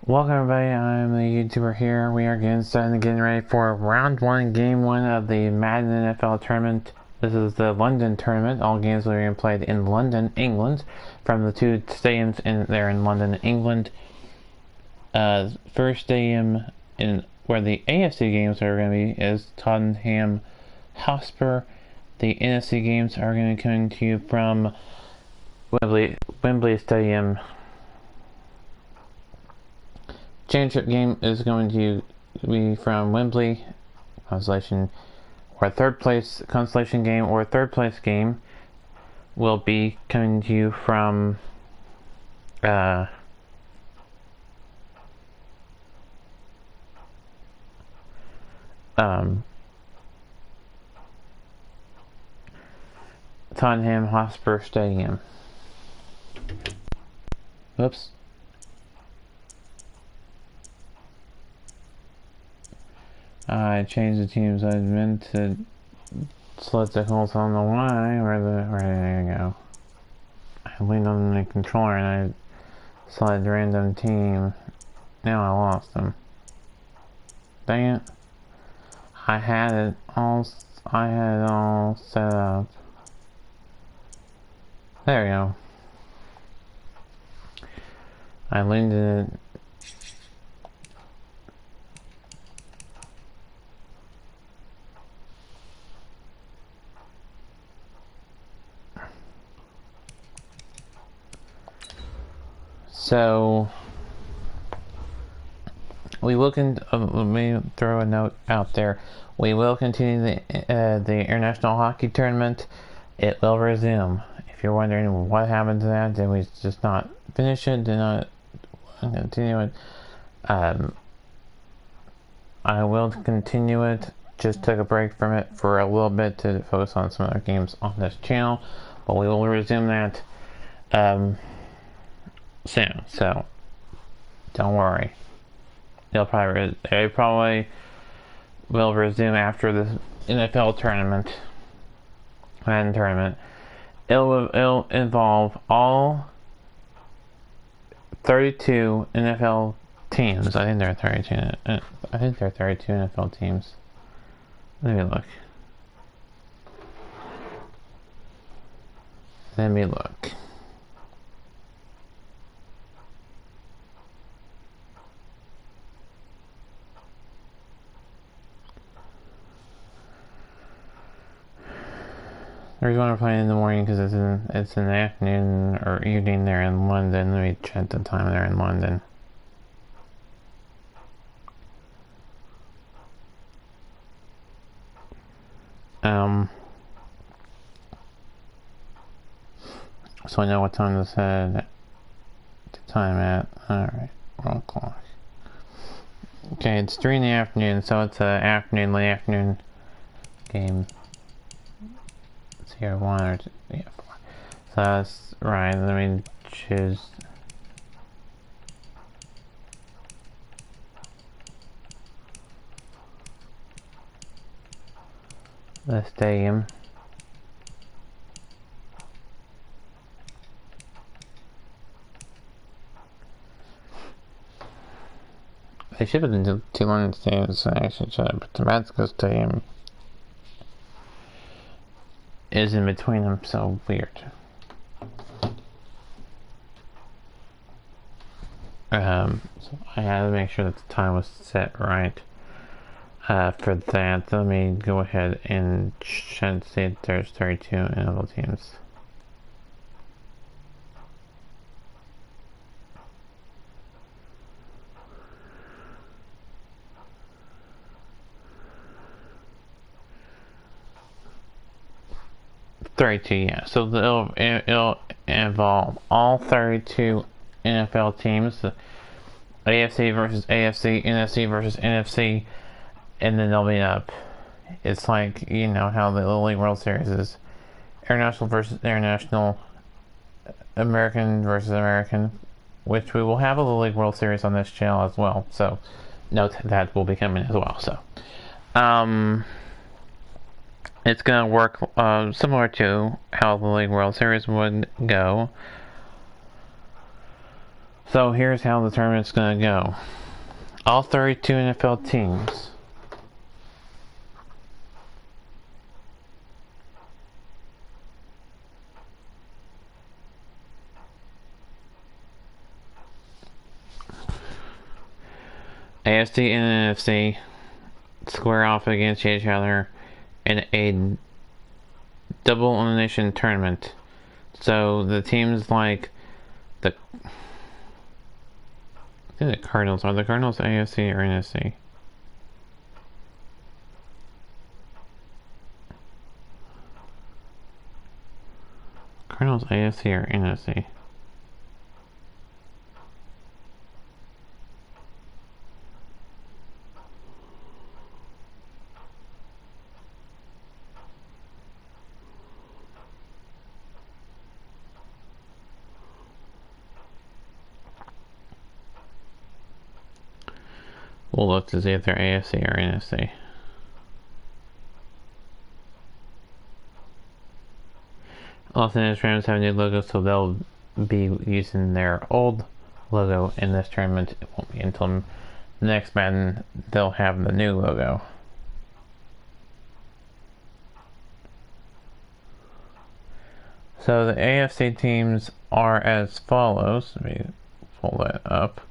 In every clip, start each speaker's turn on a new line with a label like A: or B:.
A: Welcome everybody, I'm the YouTuber here. We are getting ready for round 1, game 1 of the Madden NFL tournament. This is the London tournament. All games are being played in London, England, from the two stadiums there in London, England. First stadium where the AFC games are going to be is Tottenham Hotspur. The NFC games are going to be coming to you from Wembley Stadium. Championship game is going to be from Wembley consolation, or third place consolation game or third place game will be coming to you from Tottenham Hotspur Stadium. Oops. I changed the teams. I meant to select the Colts on the Y. Where did I go? I leaned on the controller and I selected random team. Now I lost them. Dang it! I had it all set up. There we go. I leaned it. So we will let me throw a note out there. We will continue the International Hockey Tournament. It will resume. If you're wondering what happened to that, did we just not finish it? Did not continue it? I will continue it. Just took a break from it for a little bit to focus on some other games on this channel, but we will resume that soon, so don't worry. They probably will resume after the NFL tournament, Madden tournament. It'll involve all 32 NFL teams. I think there are 32. I think there are 32 NFL teams. Let me look. There's one we're playing in the morning because it's in the afternoon or evening there in London. Let me check the time there in London. So I know what time this had the time at. Alright, world clock. Okay, it's 3 in the afternoon, so it's a late afternoon game. It's here 1 or 2, yeah, 4. So that's right. Let me choose. The stadium. They should have been two London stadiums, so I actually should have, but the Madden Stadium is in between them, so weird. So I had to make sure that the time was set right for that. Let me go ahead and see if there's 32 NFL teams. Yeah. So it'll involve all 32 NFL teams, the AFC versus AFC, NFC versus NFC, and then they'll be up. It's like, you know how the Little League World Series is international versus international, American versus American, which we will have a Little League World Series on this channel as well. So note that will be coming as well. So it's going to work similar to how the League World Series would go. So here's how the tournament's gonna go. All 32 NFL teams AFC and NFC square off against each other in a double elimination tournament. So the teams like the Cardinals, are the Cardinals AFC or NFC? Cardinals AFC or NFC? We'll look to see if they're AFC or NFC. Los Angeles Rams have a new logo, so they'll be using their old logo in this tournament. It won't be until next Madden they'll have the new logo. So the AFC teams are as follows. Let me pull that up.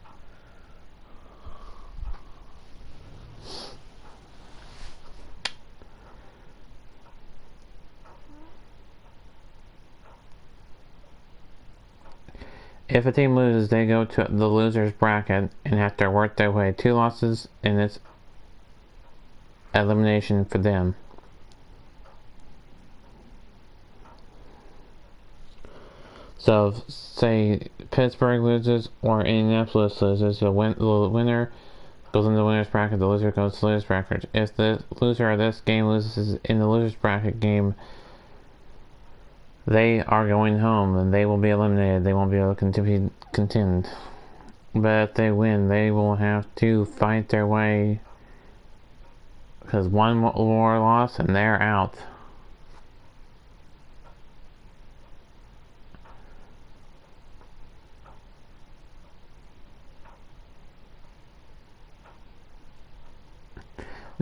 A: If a team loses, they go to the loser's bracket and have to work their way. 2 losses and it's elimination for them. So, say Pittsburgh loses or Indianapolis loses, the winner goes in the winner's bracket, the loser goes to the loser's bracket. If the loser of this game loses in the loser's bracket game, they are going home and they will be eliminated. They won't be able to contend. But if they win, they will have to fight their way, because one more loss and they're out.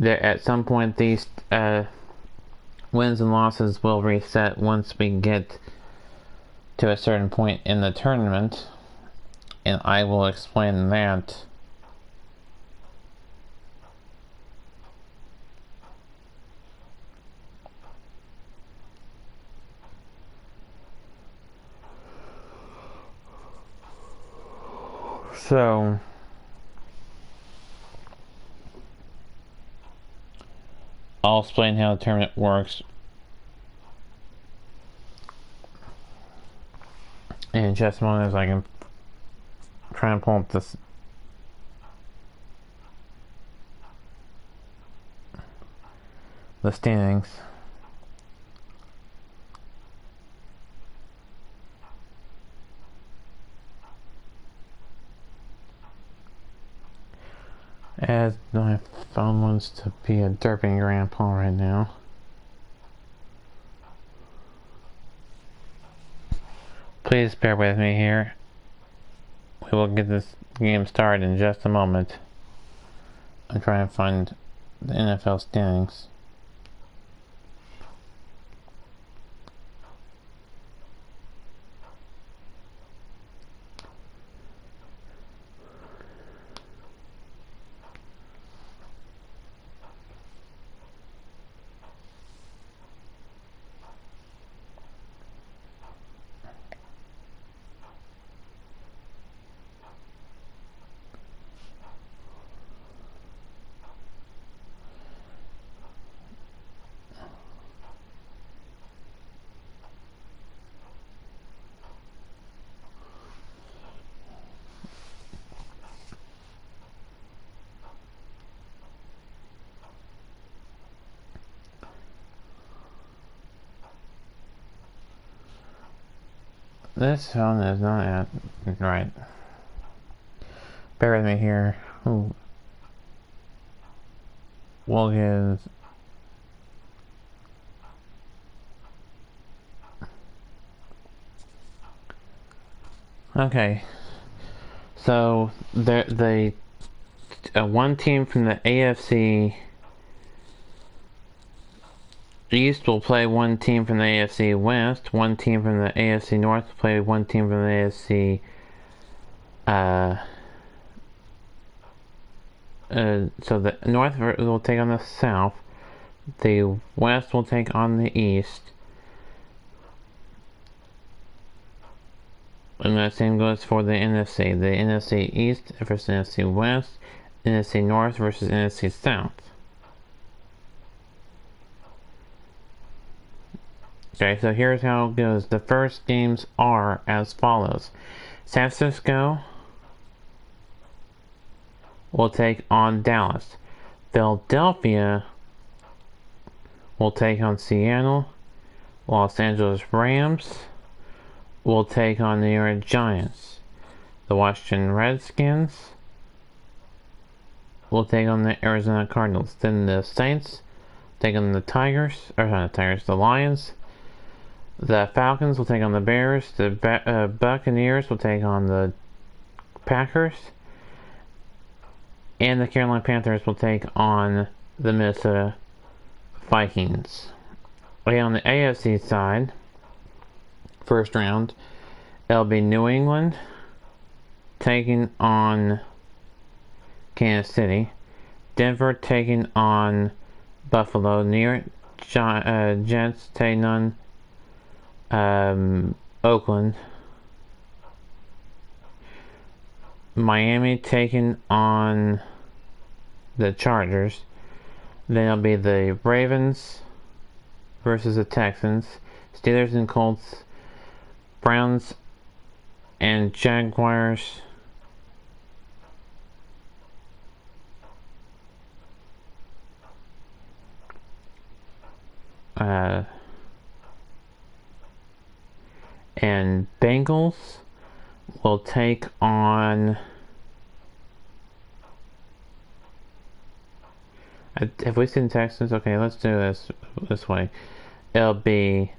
A: At some point, these wins and losses will reset once we get to a certain point in the tournament, and I will explain that. So I'll explain how the tournament works in just a moment, as I can try and pull up the standings. As my phone wants to be a derping grandpa right now. Please bear with me here. We will get this game started in just a moment. I'm trying to find the NFL standings. This phone is not at right. Bear with me here. Ooh. We'll give okay. So one team from the AFC East will play one team from the AFC West. One team from the AFC North will play one team from the AFC. So the North will take on the South. The West will take on the East. And the same goes for the NFC. The NFC East versus NFC West. NFC North versus NFC South. Okay, so here's how it goes. The first games are as follows. San Francisco will take on Dallas. Philadelphia will take on Seattle. Los Angeles Rams will take on the New York Giants. The Washington Redskins will take on the Arizona Cardinals. Then the Saints take on the the Lions. The Falcons will take on the Bears. The Buccaneers will take on the Packers. And the Carolina Panthers will take on the Minnesota Vikings. Okay, on the AFC side, first round, it'll be New England taking on Kansas City. Denver taking on Buffalo. New York Jets taking on Oakland. Miami taking on the Chargers. Then it'll be the Ravens versus the Texans. Steelers and Colts. Browns and Jaguars. And Bengals will take on... Have we seen Texans? Okay, let's do this way. It'll be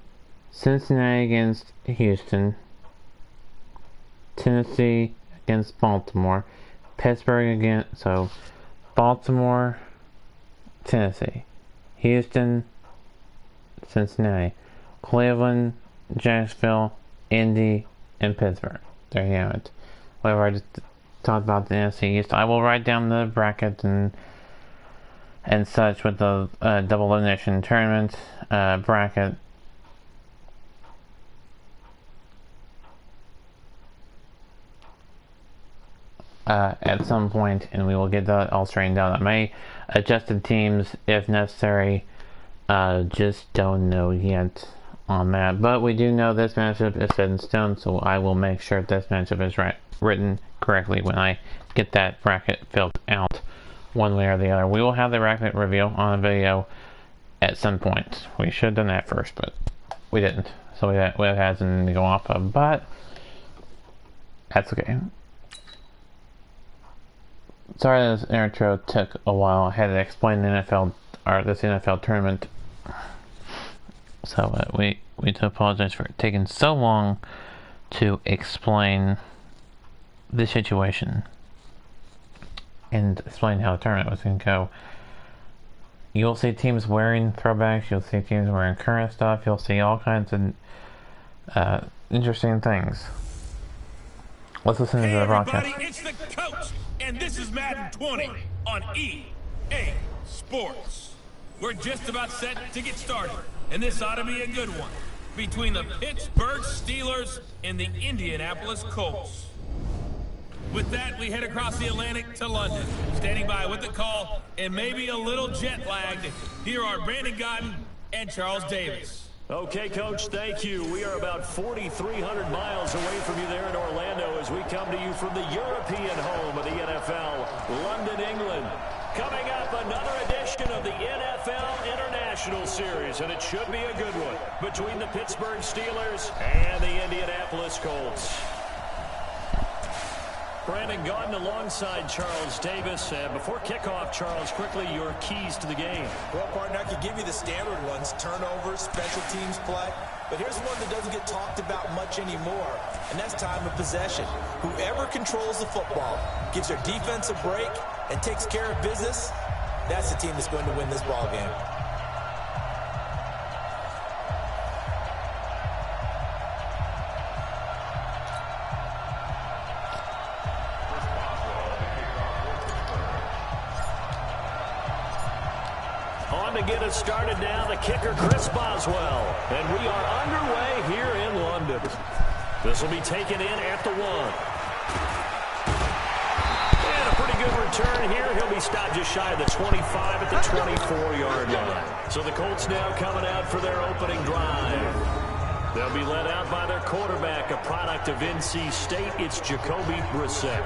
A: Cincinnati against Houston. Tennessee against Baltimore. Pittsburgh against... So, Baltimore, Tennessee. Houston, Cincinnati. Cleveland, Jacksonville, Indy, and Pittsburgh. There you have it. Whatever I just talked about the NFC East. I will write down the bracket and such with the double elimination tournament bracket. At some point, and we will get that all straightened out. I may adjust the teams if necessary. Just don't know yet on that. But we do know this matchup is set in stone, so I will make sure this matchup is written correctly when I get that bracket filled out one way or the other. We will have the bracket reveal on a video at some point. We should have done that first, but we didn't. So we had something to go off of, but that's okay. Sorry this intro took a while. I had to explain this NFL tournament. So we do apologize for taking so long to explain the situation and explain how the tournament was going to go. You'll see teams wearing throwbacks. You'll see teams wearing current stuff. You'll see all kinds of interesting things. Let's listen to the broadcast.
B: Hey everybody, it's the coach, and this is Madden 20 on EA Sports. We're just about set to get started, and this ought to be a good one between the Pittsburgh Steelers and the Indianapolis Colts. With that, we head across the Atlantic to London. Standing by with the call, and maybe a little jet-lagged, here are Brandon Gotton and Charles Davis.
C: Okay, Coach, thank you. We are about 4,300 miles away from you there in Orlando as we come to you from the European home of the NFL, London, England. Coming up, another edition of the NFL International Series, and it should be a good one between the Pittsburgh Steelers and the Indianapolis Colts. Brandon Gaudin alongside Charles Davis. Before kickoff, Charles, quickly your keys to the game.
D: Well, partner, I could give you the standard ones, turnovers, special teams play. But here's one that doesn't get talked about much anymore, and that's time of possession. Whoever controls the football, gives their defense a break, and takes care of business, that's the team that's going to win this ball game.
C: On to get us started now, the kicker, Chris Boswell. And we are underway here in London. This will be taken in at the 1. And a pretty good return here. He'll be stopped just shy of the 25 at the 24-yard line. So the Colts now coming out for their opening drive. They'll be led out by their quarterback, a product of NC State. It's Jacoby Brissett.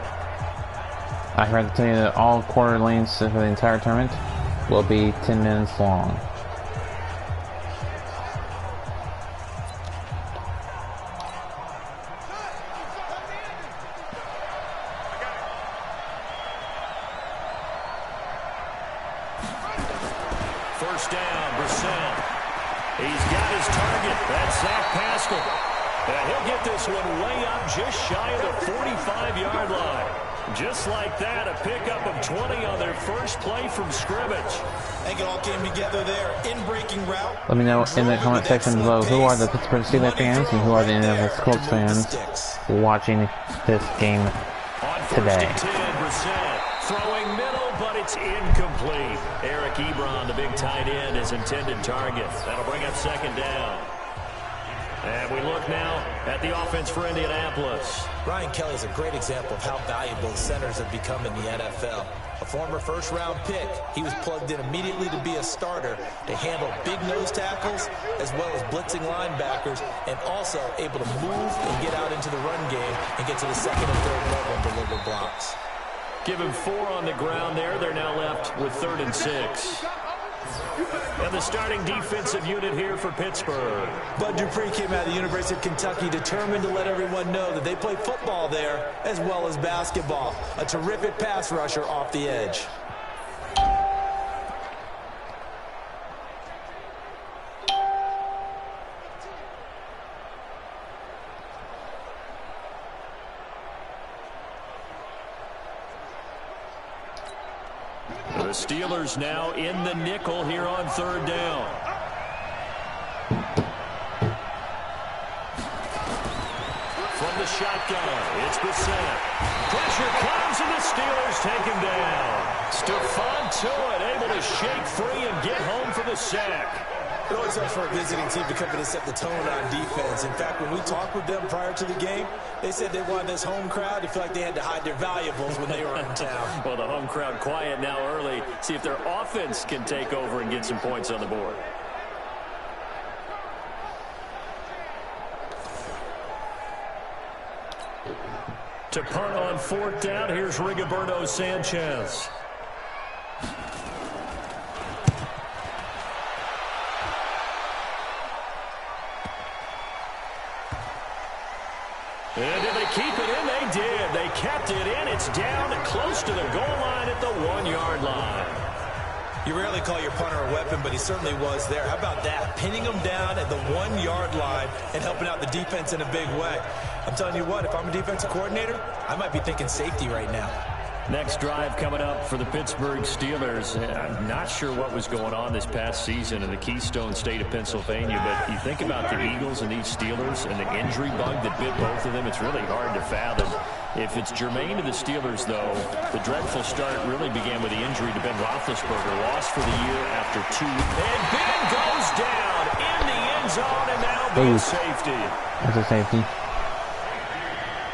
A: I forgot to tell you that all quarter lanes for the entire tournament will be 10 minutes long.
C: First down, Brissett. He's got his target. That's Zach Pascal. He'll get this one way up just shy of the 45-yard line. Just like that, a pickup of 20 on their first play from scrimmage.
D: I think it all came together there. In-breaking route.
A: Let me know in the comment section below who are the Pittsburgh Steelers fans and who are the Indianapolis Colts fans watching this game today.
C: On 1st and 10, Brissett throwing middle, but it's incomplete. Eric Ebron, the big tight end, his intended target. That'll bring up 2nd down. And we look now at the offense for Indianapolis.
D: Brian Kelly is a great example of how valuable centers have become in the NFL. A former first-round pick, he was plugged in immediately to be a starter to handle big nose tackles as well as blitzing linebackers, and also able to move and get out into the run game and get to the 2nd and 3rd level and deliver blocks.
C: Give him 4 on the ground there. They're now left with 3rd and 6. And the starting defensive unit here for Pittsburgh.
D: Bud Dupree came out of the University of Kentucky determined to let everyone know that they play football there as well as basketball. A terrific pass rusher off the edge.
C: The Steelers now in the nickel here on 3rd down. From the shotgun, it's Brissett. Pressure comes and the Steelers take him down. Stephon Tuitt able to shake free and get home for the sack.
D: It always helps for a visiting team to come in and set the tone on defense. In fact, when we talked with them prior to the game, they said they wanted this home crowd to feel like they had to hide their valuables when they were in town.
C: Well, the home crowd quiet now early. See if their offense can take over and get some points on the board. To punt on 4th down, here's Rigoberto Sanchez. And did they keep it in? They did. They kept it in. It's down close to the goal line at the 1-yard line.
D: You rarely call your punter a weapon, but he certainly was there. How about that? Pinning him down at the 1-yard line and helping out the defense in a big way. I'm telling you what, if I'm a defensive coordinator, I might be thinking safety right now.
C: Next drive coming up for the Pittsburgh Steelers. I'm not sure what was going on this past season in the Keystone State of Pennsylvania, but you think about the Eagles and these Steelers and the injury bug that bit both of them, it's really hard to fathom. If it's germane to the Steelers, though, the dreadful start really began with the injury to Ben Roethlisberger, lost for the year after 2. And Ben goes down in the end zone, and that'll be a safety.
A: That's a safety.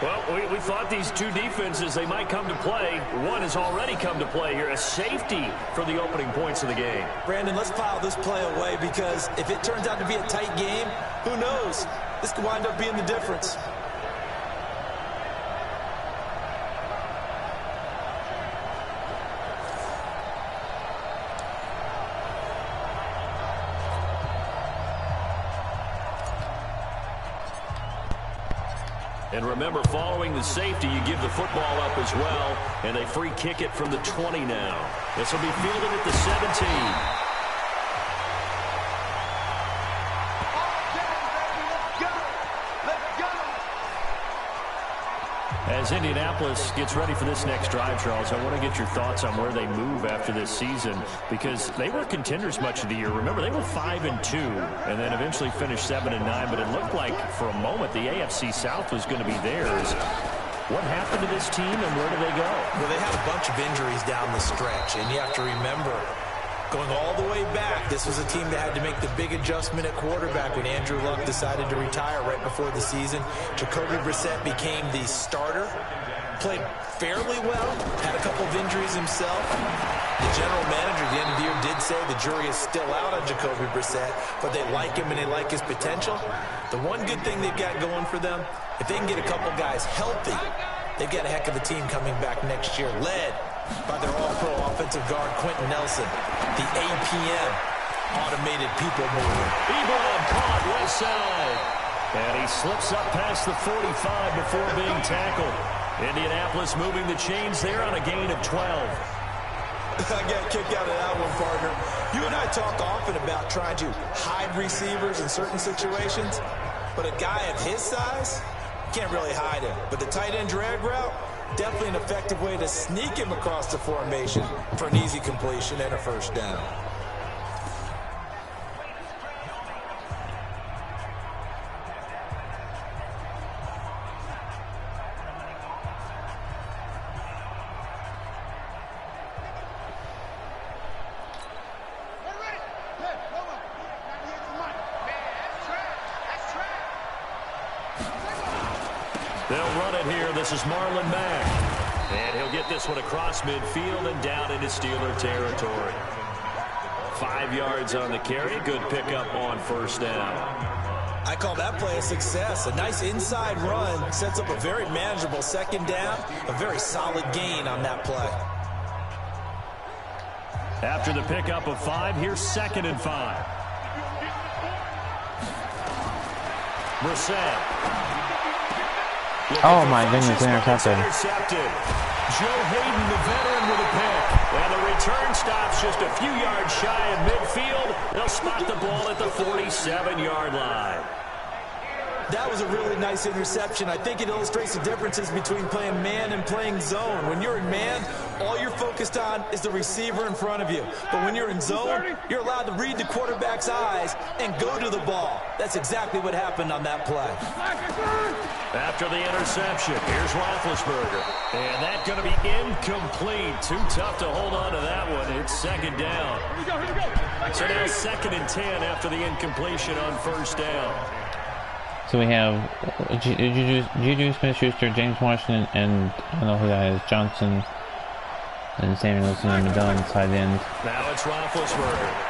C: Well, we thought these two defenses, they might come to play. One has already come to play here, a safety for the opening points of the game.
D: Brandon, let's file this play away because if it turns out to be a tight game, who knows? This could wind up being the difference.
C: And remember, following the safety, you give the football up as well, and they free kick it from the 20 now. This will be fielded at the 17. As Indianapolis gets ready for this next drive, Charles, I want to get your thoughts on where they move after this season, because they were contenders much of the year. Remember, they were 5-2 and then eventually finished 7-9, but it looked like for a moment the AFC South was going to be theirs. What happened to this team and where do they go?
D: Well, they had a bunch of injuries down the stretch, and you have to remember, going all the way back, this was a team that had to make the big adjustment at quarterback when Andrew Luck decided to retire right before the season. Jacoby Brissett became the starter, played fairly well, had a couple of injuries himself. The general manager at the end of the year did say the jury is still out on Jacoby Brissett, but they like him and they like his potential. The one good thing they've got going for them, if they can get a couple guys healthy, they've got a heck of a team coming back next year, led by their all-pro offensive guard, Quentin Nelson, the APM, automated people mover.
C: Ebron caught left side, and he slips up past the 45 before being tackled. Indianapolis moving the chains there on a gain of 12.
D: I got a kick out of that one, partner. You and I talk often about trying to hide receivers in certain situations, but a guy of his size, can't really hide him. But the tight end drag route, definitely an effective way to sneak him across the formation for an easy completion and a first down.
C: They'll run it here. This is Marlon Mack. And he'll get this one across midfield and down into Steeler territory. 5 yards on the carry. Good pickup on first down.
D: I call that play a success. A nice inside run sets up a very manageable second down. A very solid gain on that play.
C: After the pickup of 5, here's 2nd and 5. Brissett.
A: Oh my goodness, intercepted.
C: Joe Hayden, the veteran, with a pick. And the return stops just a few yards shy of midfield. They'll spot the ball at the 47-yard line.
D: That was a really nice interception. I think it illustrates the differences between playing man and playing zone. When you're in man, all you're focused on is the receiver in front of you. But when you're in zone, you're allowed to read the quarterback's eyes and go to the ball. That's exactly what happened on that play.
C: After the interception, here's Roethlisberger. And that's going to be incomplete. Too tough to hold on to that one. It's 2nd down. So now 2nd and 10 after the incompletion on first down.
A: So we have Juju Smith-Schuster, James Washington, and I don't know who that is, Johnson, and Samuel Wilson on the Dillon side end.
C: Now it's Roethlisberger.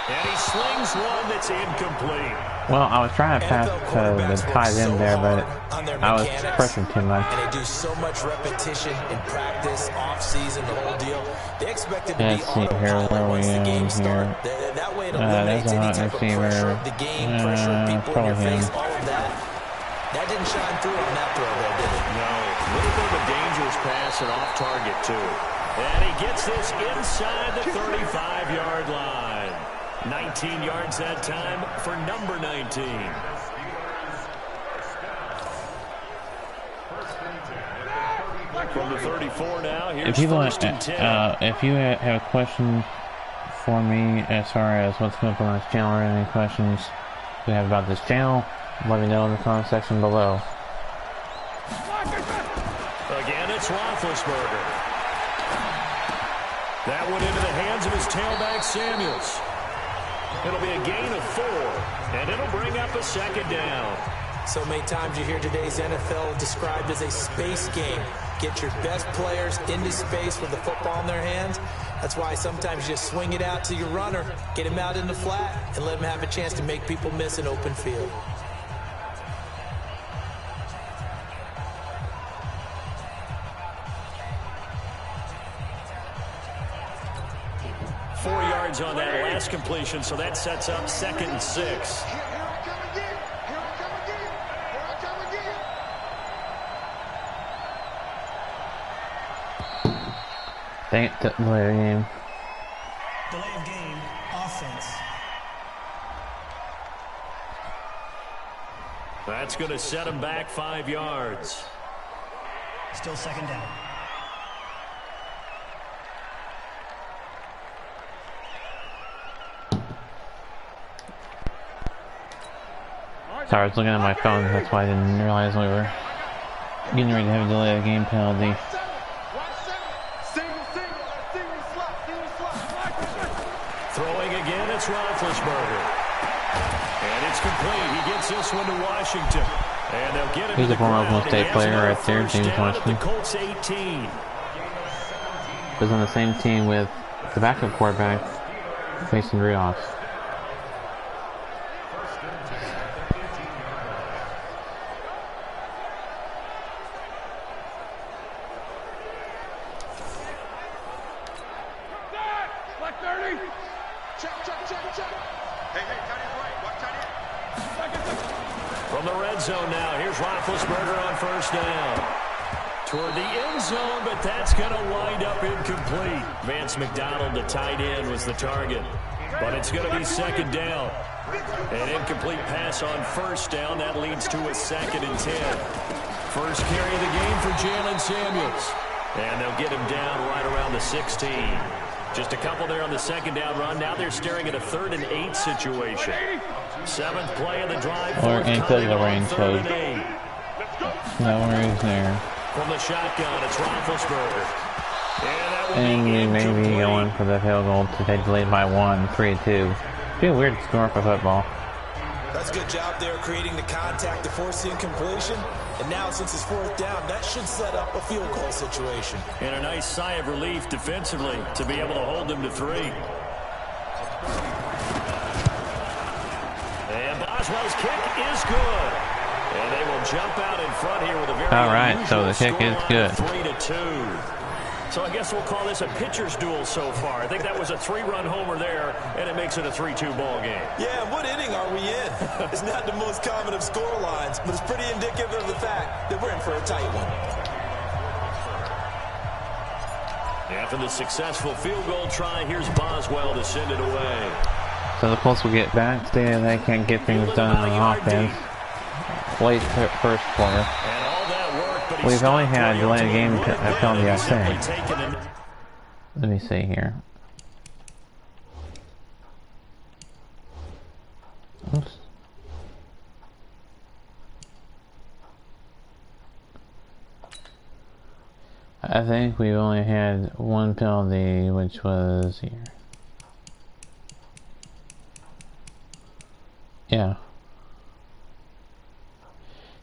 C: And he slings one that's incomplete.
A: Well, I was trying to pass the tight end there, but I was pressuring too much.
D: And they do so much repetition in practice, off-season, the whole deal. They expect it to be autopilot once the game starts. That way it eliminates any type of pressure of the game, pressure of people in your face, all of that. That didn't shine through on that throw, though, did it?
C: No. A little bit of a dangerous pass and off target, too. And he gets this inside the 35-yard line. 19 yards that time for number 19. From the 34 now, here's
A: if you want,
C: 1st and 10.
A: if you have a question for me as far as what's going on this channel or any questions you have about this channel, let me know in the comment section below.
C: Again, it's Roethlisberger. That went into the hands of his tailback, Samuels. It'll be a gain of 4, and it'll bring up a 2nd down.
D: So many times you hear today's NFL described as a space game. Get your best players into space with the football in their hands. That's why sometimes you just swing it out to your runner, get him out in the flat, and let him have a chance to make people miss an open field.
C: On that last completion, so that sets up 2nd and 6.
A: Dang it, delay the game.
E: Delay of game, offense.
C: That's going to set him back 5 yards.
E: Still second down.
A: Sorry, I was looking at my phone, that's why I didn't realize we were getting ready to have a delay of game penalty.
C: Throwing again, it's Roethlisberger. And it's complete. He gets this one to Washington. And they'll get it.
A: He's a former Oklahoma State player right there, James Washington.
C: Colts 18.
A: Was on the same team with the backup quarterback, Mason Rudolph.
C: From the red zone now, here's Roethlisberger on first down. Toward the end zone, but that's going to wind up incomplete. Vance McDonald, the tight end, was the target. But it's going to be second down. An incomplete pass on first down. That leads to a 2nd and 10. First carry of the game for Jalen Samuels. And they'll get him down right around the 16. Just a couple there on the second down run. Now they're staring at a 3rd and 8 situation. 7th play of the drive.
A: Or into the range code. No worries there.
C: From the shotgun, it's Roethlisberger.
A: And we may be going for the field goal to take the lead by 1, 3-2. Be a weird score for football.
D: That's a good job there creating the contact to force the incompletion. And now since it's 4th down, that should set up a field goal situation.
C: And a nice sigh of relief defensively to be able to hold them to 3. And Boswell's kick is good. And they will jump out in front here with a very
A: Alright, so the kick is good.
C: 3-2. So I guess we'll call this a pitcher's duel so far. I think that was a 3-run homer there, and it makes it a 3-2 ball game.
D: Yeah, what inning are we in? It's not the most common of score lines, but it's pretty indicative of the fact that we're in for a tight one.
C: After the successful field goal try, here's Boswell to send it away.
A: So the Colts will get back, stating they can't get things done on offense. Late first quarter. We've only had delayed game penalty, I think. Let me see here. Oops. I think we've only had one penalty, which was here. Yeah.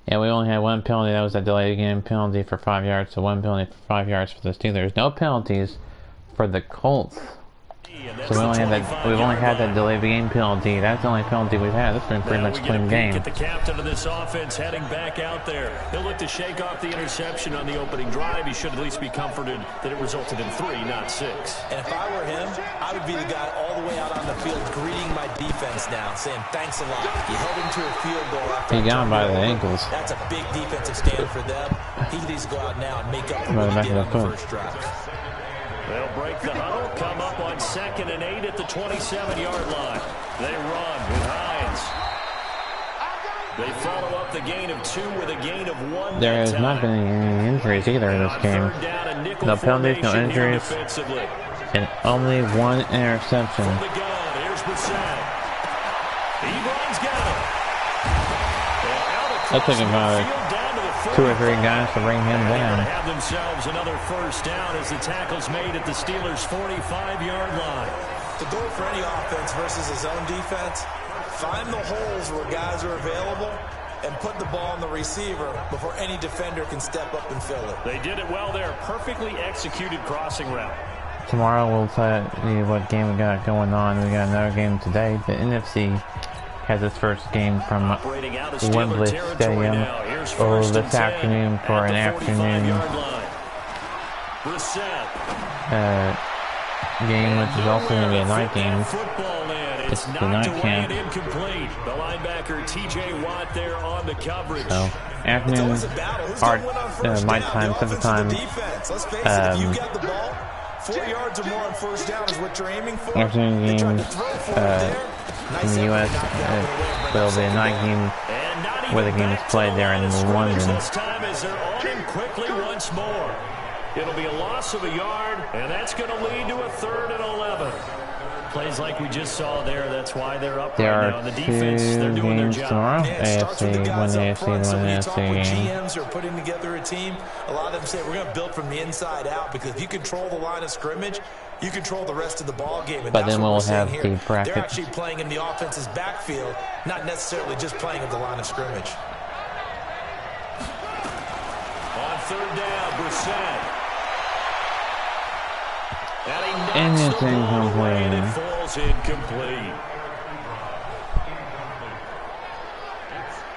A: Yeah, we only had one penalty. That was a delayed game penalty for 5 yards. So one penalty for 5 yards for the Steelers. No penalties for the Colts. So we only had that. We've only had that delayed game penalty. That's the only penalty we've had. This has been pretty much a clean game.
C: At the captain of this offense heading back out there. He'll look to shake off the interception on the opening drive. He should at least be comforted that it resulted in 3, not 6.
D: And if I were him, I would be the guy all the way out on the field greeting my defense now, saying thanks a lot. You held him to a field goal after
A: he got him by the ankles.
D: That's a big defensive stand for them. He needs to go out now and make up for what he did on the first drive.
C: They'll break the huddle, come up on 2nd and 8 at the 27-yard line. They run with Hines. They follow up the gain of 2 with a gain of 1.
A: There has not been any injuries either in this game. No penalties, no injuries, and only one interception. That took about 2 or 3 guys to bring him down.
C: Have themselves another first down as the tackle's made at the Steelers' 45-yard line.
D: The goal for any offense versus his own defense, find the holes where guys are available and put the ball on the receiver before any defender can step up and fill it.
C: They did it well there. Perfectly executed crossing route.
A: Tomorrow we'll tell you what game we got going on. We got another game today. The NFC has its first game from Wembley Stadium this afternoon for an afternoon game, which is also going to be a night game. It's the night camp.
C: The linebacker TJ Watt there on the coverage.
A: So afternoon, my time, Central Time,
D: 4 yards or more on first down is what you're aiming for.
A: After the
D: They tried
A: game,
D: to throw for it there.
A: in the U.S., will be a night game where the game is played there in London.
C: This time as they're on him quickly once more. It'll be a loss of a yard, and that's going to lead to a 3rd and 11. Plays like we just saw there. That's why they're up
A: There
C: right
A: are
C: now. The
A: two
C: defense, they're doing their
A: games
C: job.
A: tomorrow.
D: Yeah, it starts with the guys up front. So
A: one
D: when you talk
A: AFC
D: with
A: game.
D: GMs who are putting together a team, a lot of them say we're going to build from the inside out, because if you control the line of scrimmage, you control the rest of the ball game. And
A: But
D: that's
A: then
D: what
A: we'll
D: we're seeing
A: have
D: here.
A: the bracket.
D: They're actually playing in the offense's backfield, not necessarily just playing at the line of scrimmage.
C: On 3rd down, Brissett.
A: And it's incomplete.
C: And it falls incomplete.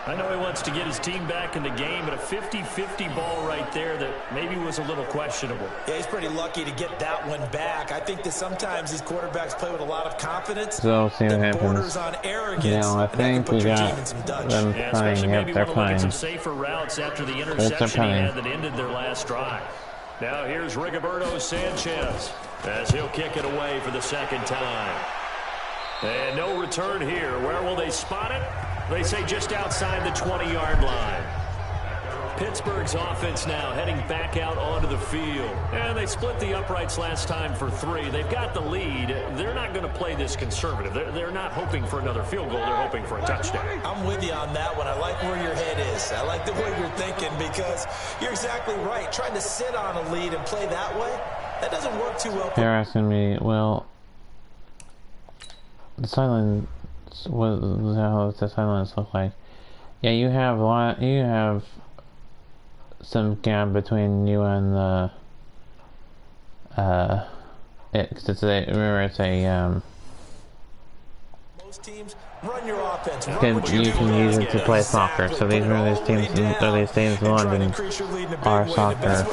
C: I know he wants to get his team back in the game, but a 50-50 ball right there that maybe was a little questionable.
D: Yeah, he's pretty lucky to get that one back. I think that sometimes these quarterbacks play with a lot of confidence.
A: So we'll see what
D: that
A: happens.
D: borders on arrogance.
A: Now, I
D: and that can
A: think
D: put
A: we
D: your
A: got
D: team in some Dutch.
A: them
C: Yeah,
A: playing.
C: especially
A: Yep,
C: maybe
A: they're
C: want to look at
A: playing.
C: some safer routes after the interception he
A: playing.
C: had that ended their last drive. Now here's Rigoberto Sanchez as he'll kick it away for the 2nd time. And no return here. Where will they spot it? They say just outside the 20-yard line. Pittsburgh's offense now heading back out onto the field. And they split the uprights last time for 3. They've got the lead. They're not going to play this conservative. They're not hoping for another field goal. They're hoping for a touchdown.
D: I'm with you on that one. I like where your head is. I like the way you're thinking, because you're exactly right. Trying to sit on a lead and play that way, that doesn't work too well.
A: They're asking me, well, the sidelines, what does the sidelines look like? Yeah, you have some gap between you and the remember it's a
D: Most teams run your offense.
A: you can use it to play soccer. So these teams in London are soccer.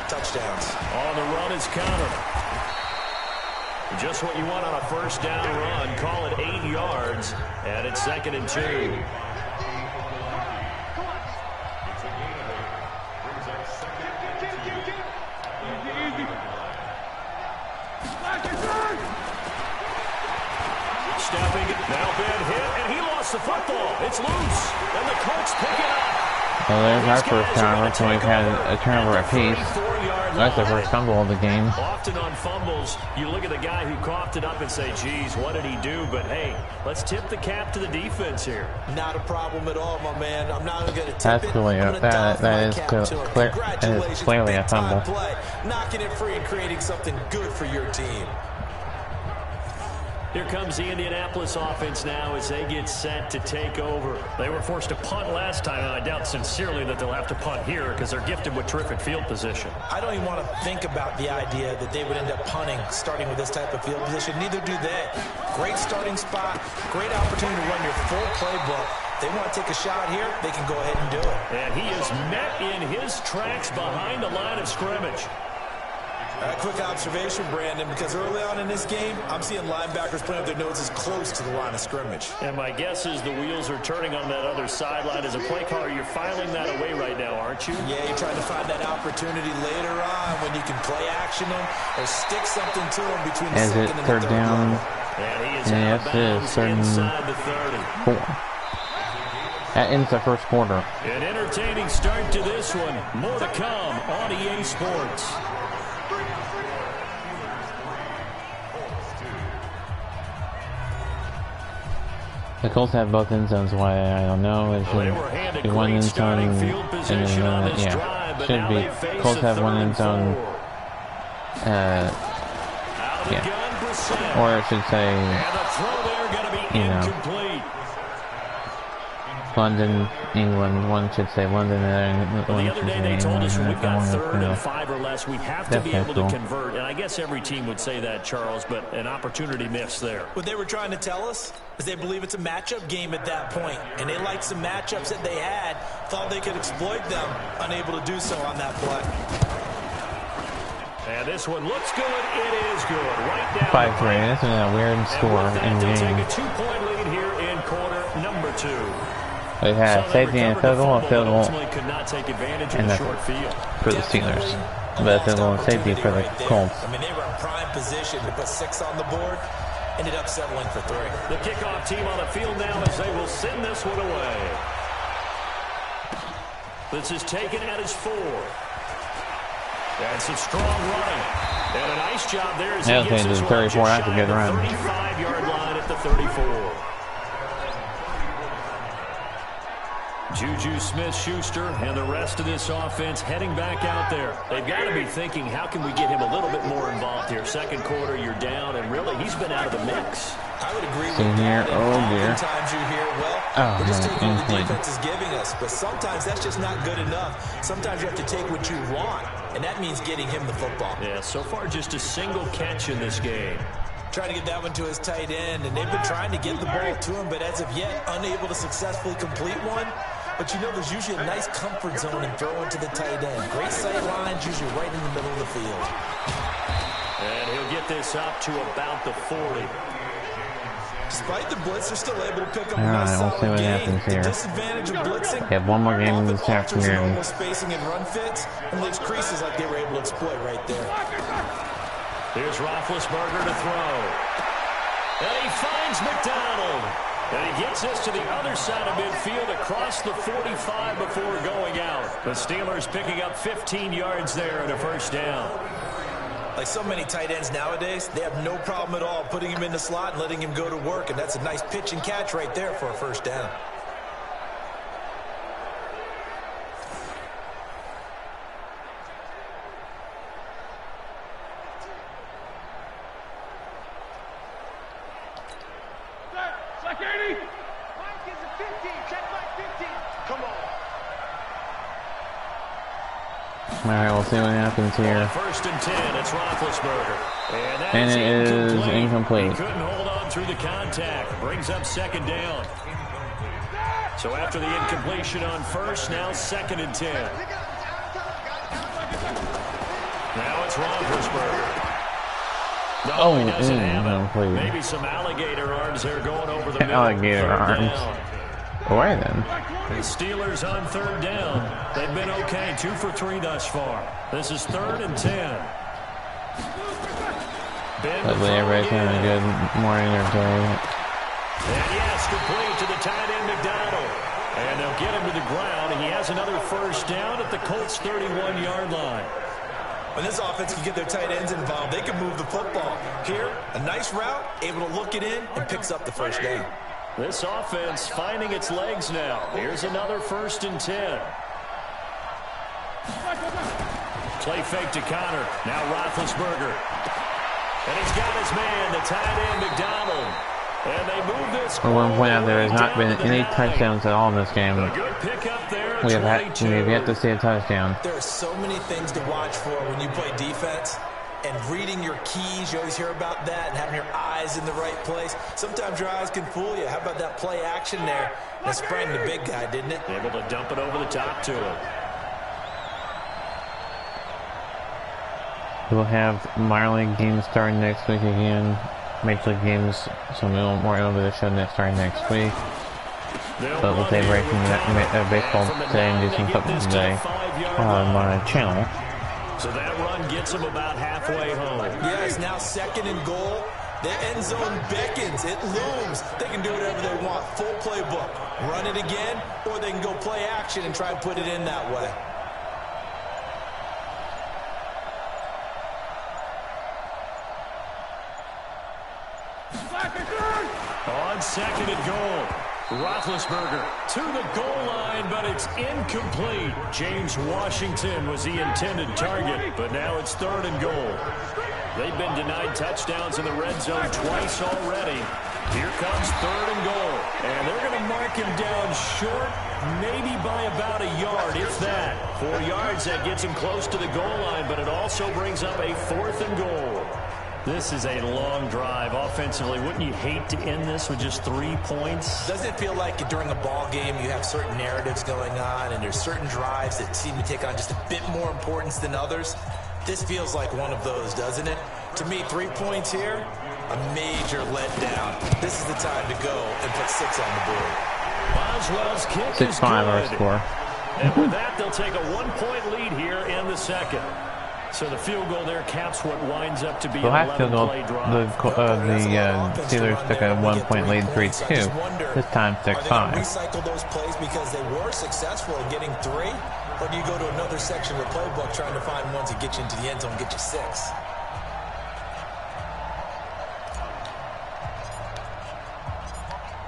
D: Touchdowns.
C: On the run is counter. Just what you want on a first down run. Call it 8 yards, and it's 2nd and 2. Stepping, now been hit, and he lost the football. It's loose, and the Colts pick it up.
A: Well, there's our first turnover, so we've had a turnover apiece. That's the first fumble of the game.
C: Often on fumbles, you look at the guy who coughed it up and say, geez, what did he do? But hey, let's tip the cap to the defense here.
D: Not a problem at all, my man. I'm not going to tip
A: That's
D: it.
A: clearly that is clearly a fumble.
D: Play, knocking it free and creating something good for your team.
C: Here comes the Indianapolis offense now as they get set to take over. They were forced to punt last time, and I doubt sincerely that they'll have to punt here because they're gifted with terrific field position.
D: I don't even want to think about the idea that they would end up punting starting with this type of field position. Neither do they. Great starting spot, great opportunity to run your full playbook. They want to take a shot here, they can go ahead and do it.
C: And he is met in his tracks behind the line of scrimmage.
D: A quick observation, Brandon, because early on in this game, I'm seeing linebackers putting up their noses close to the line of scrimmage.
C: And my guess is the wheels are turning on that other sideline. As a play caller, you're filing that away right now, aren't you?
D: Yeah, you're trying to find that opportunity later on when you can play action them or stick something to them between the second and the third
A: down.
C: And he is out of bounds inside the 30.
A: That ends the first quarter.
C: An entertaining start to this one. More to come on EA Sports.
A: The Colts have both end zones. Why I don't know. It should be one end zone, and then should be Colts have one end zone. Yeah, or it should say, you know, London, England. One should say London, and
C: Well,
A: one
C: the
A: should
C: other day
A: say
C: they told us when
A: England.
C: we've got 3rd and 5 or less, we have to be able to
A: cool.
C: convert. And I guess every team would say that, Charles, but an opportunity missed there.
D: What they were trying to tell us is they believe it's a matchup game at that point, and they liked some matchups that they had, thought they could exploit them, unable to do so on that play.
C: And this one looks good. It is good. Right down.
A: 5-3. This is a weird score in the
C: They'll
A: game.
C: take a 2-point lead here in quarter number 2.
A: They had safety and field goal,
C: could not take advantage of
A: and
C: the
A: that's
C: short field.
A: for the Steelers. But field goal and safety for the Colts.
D: I mean, they were in prime position to put 6 on the board. Ended up settling for 3.
C: The kickoff team on the field now as they will send this one away. This is taken at his 4. That's a strong running. And a nice job there as he gets
A: to
C: his
A: the
C: one
A: 34.
C: just
A: That's a
C: shy
A: good
C: of
A: run.
C: the 35-yard line at the 34. Juju Smith-Schuster and the rest of this offense heading back out there. They've got to be thinking, how can we get him a little bit more involved here? Second quarter, you're down, and really, he's been out of the mix.
D: I would agree with
A: Here.
D: that.
A: Oh, dear.
D: Sometimes you hear, well, we're just taking what the defense is giving us. But sometimes that's just not good enough. Sometimes you have to take what you want, and that means getting him the football.
C: Yeah, so far just a single catch in this game.
D: Trying to get that one to his tight end, and they've been trying to get the ball to him, but as of yet, unable to successfully complete one. But you know, there's usually a nice comfort zone in throwing to the tight end. Great sight lines, usually right in the middle of the field.
C: And he'll get this up to about the 40.
D: Despite the blitz, they're still able to pick up a
A: All
D: nice
A: right, we'll see
D: solid
A: what
D: gain.
A: happens
D: The
A: here.
D: disadvantage of blitzing,
A: We have one more game this
D: often alters the
A: afternoon.
D: normal spacing and run fits, and leaves creases like they were able to exploit right there.
C: Here's Roethlisberger to throw. And he finds McDonald. And he gets this to the other side of midfield across the 45 before going out. The Steelers picking up 15 yards there and a first down.
D: Like so many tight ends nowadays, they have no problem at all putting him in the slot and letting him go to work, and that's a nice pitch and catch right there for a first down.
A: All right, we'll see what happens here.
C: First and 10, it's Roethlisberger.
A: And it is incomplete.
C: He couldn't hold on through the contact. Brings up second down. So after the incompletion on first, now second and 10. Now it's Roethlisberger. No, he doesn't have it.
A: Incomplete.
C: Maybe some alligator arms there going over the middle.
A: Alligator
C: Third
A: arms.
C: down.
A: Why then?
C: The Steelers on third down. They've been okay, 2 for 3 thus far. This is third and 10.
A: Hopefully everybody's having a good morning or day.
C: And yes, complete to the tight end McDonald. And they'll get him to the ground. He has another first down at the Colts' 31-yard line.
D: When this offense can get their tight ends involved, they can move the football. Here, a nice route, able to look it in, and picks up the first down.
C: This offense finding its legs now. Here's another first and 10. Play fake to Connor. Now Roethlisberger. And he's got his man, the tight end McDonald. And they move this.
A: I want to point out there has not been any touchdowns at all in this game.
C: A good pickup there.
A: We have yet to see a touchdown.
D: There are so many things to watch for when you play defense. And reading your keys, you always hear about that, and having your eyes in the right place. Sometimes your eyes can fool you. How about that play action there? That sprang the big guy, didn't it?
C: Able to dump it over the top to him.
A: We'll have minor league games starting next week again. Major league games, so more over the show starting next week. But we'll take a break from baseball today and do some football today on my channel.
C: So that run gets them about halfway home.
D: Yeah, it's now second and goal. The end zone beckons. It looms. They can do whatever they want. Full playbook. Run it again, or they can go play action and try and put it in that way.
C: On second and goal. Roethlisberger to the goal line, but it's incomplete. James Washington was the intended target, but now it's third and goal. They've been denied touchdowns in the red zone twice already. Here comes third and goal, and they're going to mark him down short, maybe by about a yard, if that. 4 yards, that gets him close to the goal line, but it also brings up a fourth and goal. This is a long drive offensively. Wouldn't you hate to end this with just 3 points?
D: Doesn't it feel like during a ball game you have certain narratives going on and there's certain drives that seem to take on just a bit more importance than others? This feels like one of those, doesn't it? To me, 3 points here, a major letdown. This is the time to go and put 6 on the board.
C: On Boswell's kick
A: 6-5 our score.
C: And with that, they'll take a 1-point lead here in the second. So the field goal there caps what winds up to be an 11-play drive.
A: The Steelers took a 1-point lead 3-2. This time 6-5.
D: Recycle those plays because they were successful in getting 3, or do you go to another section of the playbook trying to find ones that get you into the end zone and get you 6?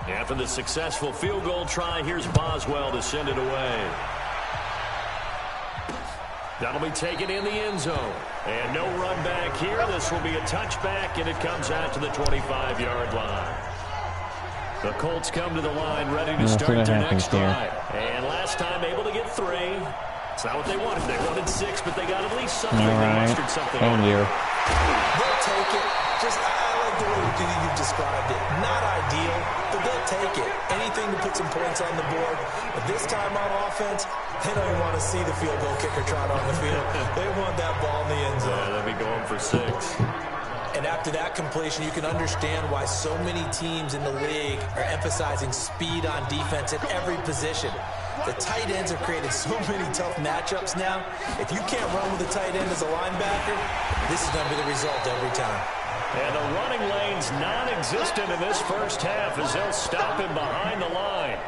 C: After the successful field goal try, here's Boswell to send it away. That'll be taken in the end zone. And no run back here. This will be a touchback, and it comes out to the 25-yard line. The Colts come to the line ready to start their next drive. And last time able to get 3. It's not what they wanted. They wanted 6, but they got at least something.
A: All right.
C: They mustered something.
A: Oh, dear.
D: They'll take it. I like the way you've described it. Not ideal, but they'll take it. Anything to put some points on the board. But this time on offense, they don't even want to see the field goal kicker trot on the field. They want that ball in the end zone.
C: They'll be going for 6.
D: And after that completion, you can understand why so many teams in the league are emphasizing speed on defense at every position. The tight ends have created so many tough matchups now. If you can't run with a tight end as a linebacker, this is going to be the result every time.
C: And the running lane's non-existent in this first half as they'll stop him behind the line.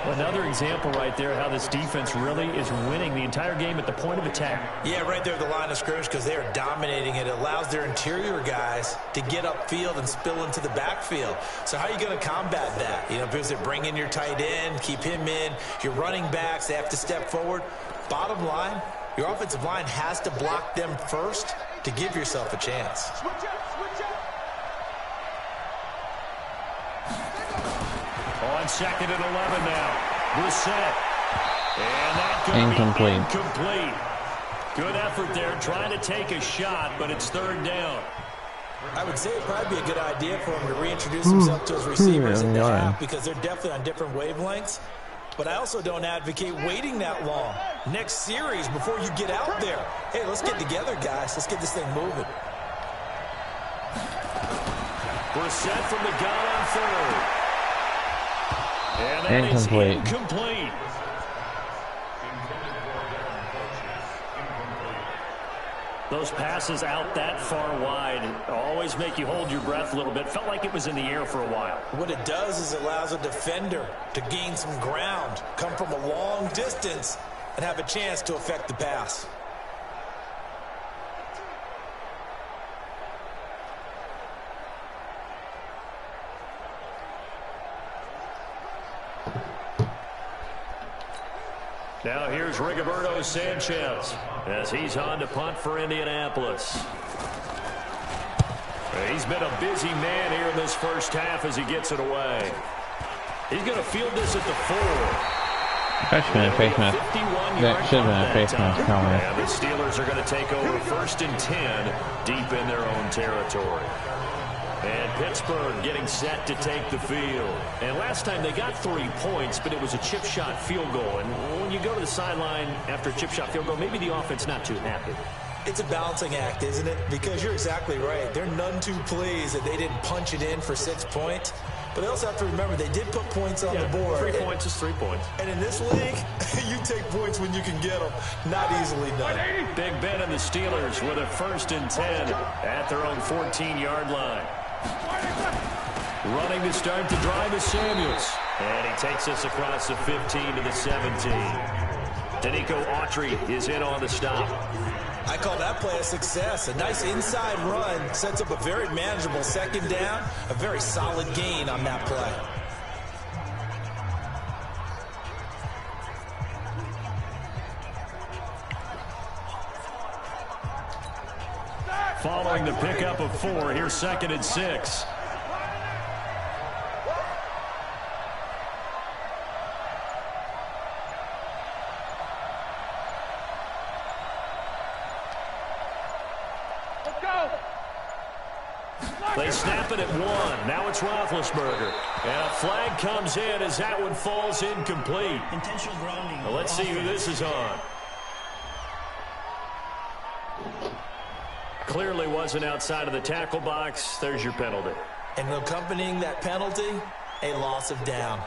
F: Another example right there how this defense really is winning the entire game at the point of attack.
D: Yeah, right there at the line of scrimmage because they are dominating it. It allows their interior guys to get upfield and spill into the backfield. So how are you going to combat that? You know, because they bring in your tight end, keep him in. Your running backs, they have to step forward. Bottom line, your offensive line has to block them first to give yourself a chance.
C: On 2nd and 11 now. Brissett. And that could
A: Incomplete.
C: be incomplete. Good effort there trying to take a shot, but it's 3rd down.
D: I would say it'd probably be a good idea for him to reintroduce himself to his receivers in the half because they're definitely on different wavelengths. But I also don't advocate waiting that long. Next series before you get out there. Hey, let's get together, guys. Let's get this thing moving.
C: Brissett from the gun on 3rd. And that
A: Incomplete.
C: is incomplete. Those passes out that far wide always make you hold your breath a little bit. Felt like it was in the air for a while.
D: What it does is it allows a defender to gain some ground, come from a long distance, and have a chance to affect the pass.
C: Now here's Rigoberto Sanchez as he's on to punt for Indianapolis. He's been a busy man here in this first half as he gets it away. He's going to field this at the 4.
A: That should have been a face mask. That should have been a face mask.
C: And the Steelers are going to take over 1st and 10 deep in their own territory. And Pittsburgh getting set to take the field. And last time they got 3 points, but it was a chip shot field goal. And when you go to the sideline after a chip shot field goal, maybe the offense not too happy.
D: It's a balancing act, isn't it? Because you're exactly right. They're none too pleased that they didn't punch it in for 6 points. But they also have to remember they did put points on the board.
C: 3 points is 3 points.
D: And in this league, you take points when you can get them. Not easily done.
C: Big Ben and the Steelers with a 1st and 10 at their own 14-yard line. Running to start the drive is Samuels. And he takes us across the 15 to the 17. Danico Autry is in on the stop.
D: I call that play a success. A nice inside run sets up a very manageable 2nd down. A very solid gain on that play.
C: Following the pickup of 4, here's 2nd and 6. They snap it at 1. Now it's Roethlisberger. And a flag comes in as that one falls incomplete.
E: Intentional grounding.
C: Well, let's see who this is on. Clearly wasn't outside of the tackle box. There's your penalty.
D: And accompanying that penalty, a loss of down.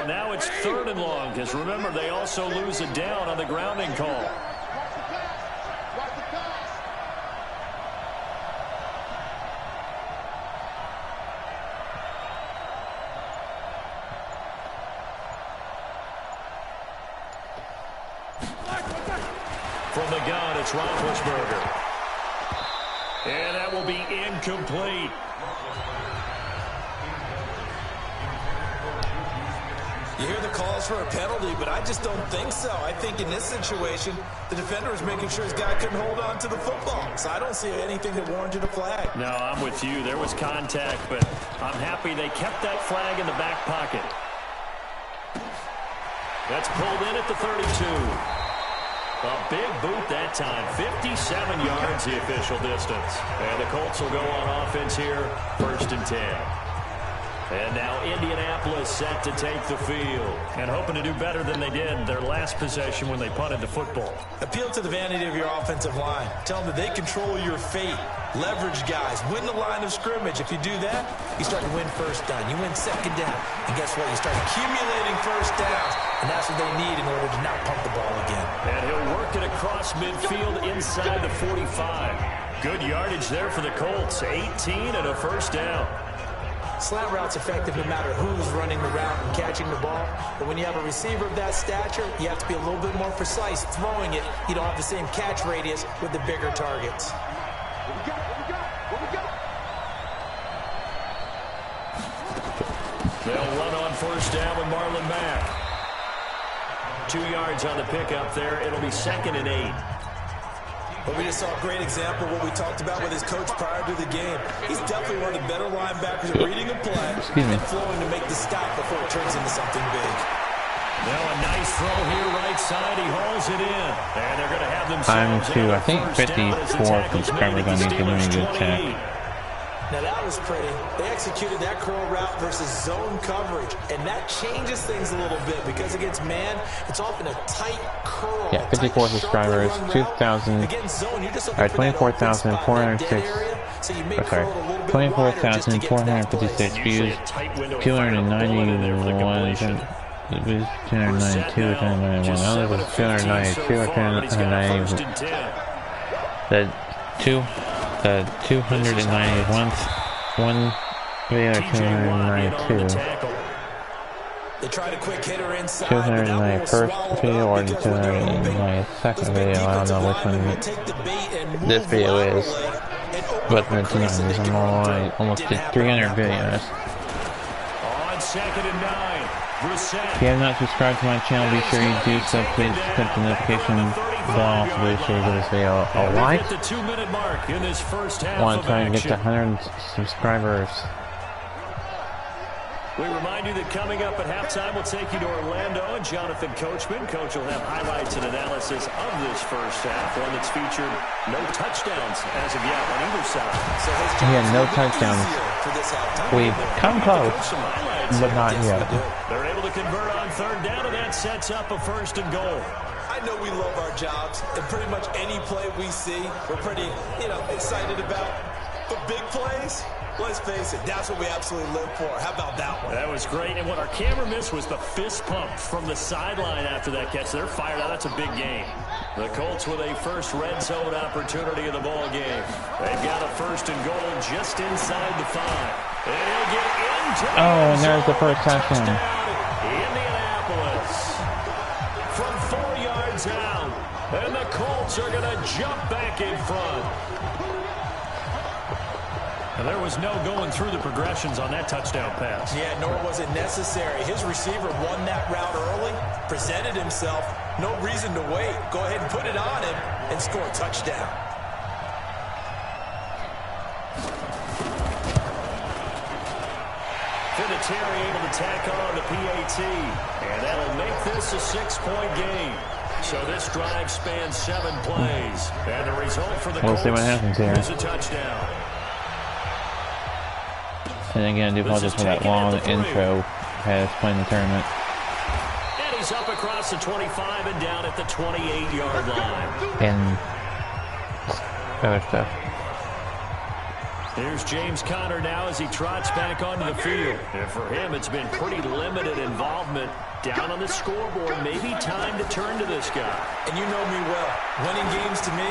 C: So now it's 3rd and long, because remember, they also lose a down on the grounding call. From the gun, it's Roethlisberger. And that will be incomplete.
D: You hear the calls for a penalty, but I just don't think so. I think in this situation, the defender is making sure his guy couldn't hold on to the football. So I don't see anything that warranted a flag.
C: No, I'm with you. There was contact, but I'm happy they kept that flag in the back pocket. That's pulled in at the 32. A big boot that time. 57 yards the official distance. And the Colts will go on offense here, 1st and 10. And now Indianapolis set to take the field. And hoping to do better than they did their last possession when they punted the football.
D: Appeal to the vanity of your offensive line. Tell them that they control your fate. Leverage guys. Win the line of scrimmage. If you do that, you start to win 1st down. You win 2nd down. And guess what? You start accumulating 1st downs. And that's what they need in order to not pump the ball again.
C: And he'll work it across midfield inside the 45. Good yardage there for the Colts. 18 and a 1st down.
D: Slant route's effective no matter who's running the route and catching the ball. But when you have a receiver of that stature, you have to be a little bit more precise. Throwing it, you don't have the same catch radius with the bigger targets.
C: They'll run on 1st down with Marlon Mack. 2 yards on the pickup there. It'll be 2nd and 8.
D: But we just saw a great example of what we talked about with his coach prior to the game. He's definitely one of the better linebackers at reading a play and flowing to make the stop before it turns into something big.
C: Now a nice throw here right side. He hauls it in. And they're going to have themselves
A: I'm to, I think, 54 subscribers on YouTube when you get check.
D: Now that was pretty. They executed that curl route versus zone coverage, and that changes things a little bit because against man, it's often a tight curl.
A: Yeah, 54 subscribers, 2,000, or 24,406, sorry, 24,456 views, 291, 292, 291, no, this is 292, 291, the 291th one video, 292.
D: They tried a quick hitter inside.
A: 291st video or 292nd video. I don't know which one this video is. But the 290s. I'm almost did 300 videos.
C: On 2nd and 9.
A: If you have not subscribed to my channel, be sure you do so. Please click the notification bell so be sure you give this video a like. I want to try and get to 100 subscribers.
C: We remind you that coming up at halftime, we'll take you to Orlando and Jonathan Coachman. Coach will have highlights and analysis of this first half, one that's featured no touchdowns as of yet on either side.
A: So yeah, no touchdowns. We've come close, but not yet.
C: They're able to convert on 3rd down, and that sets up a 1st and goal.
D: I know we love our jobs, and pretty much any play we see, we're pretty, excited about. But big plays, let's face it, that's what we absolutely live for. How about that one?
C: That was great, and what our camera missed was the fist pump from the sideline after that catch. They're fired out. That's a big game. The Colts with a first red zone opportunity in the ball game. They've got a 1st and goal just inside the 5. And he'll get into
A: and there's the first touchdown.
C: Indianapolis from 4 yards out, and the Colts are going to jump back in front. And there was no going through the progressions on that touchdown pass.
D: Yeah, nor was it necessary. His receiver won that route early, presented himself, no reason to wait. Go ahead and put it on him and score a touchdown.
C: Vinatieri able to tack on the PAT, and that'll make this a 6-point game. So this drive spans 7 plays, and the result for the Colts is a touchdown.
A: And again, I do apologize for that long intro as playing the tournament.
C: And he's up across the 25 and down at the 28-yard line.
A: And other stuff.
C: Here's James Conner now as he trots back onto the field. And for him, it's been pretty limited involvement down on the scoreboard. Maybe time to turn to this guy.
D: And you know me well. Winning games to me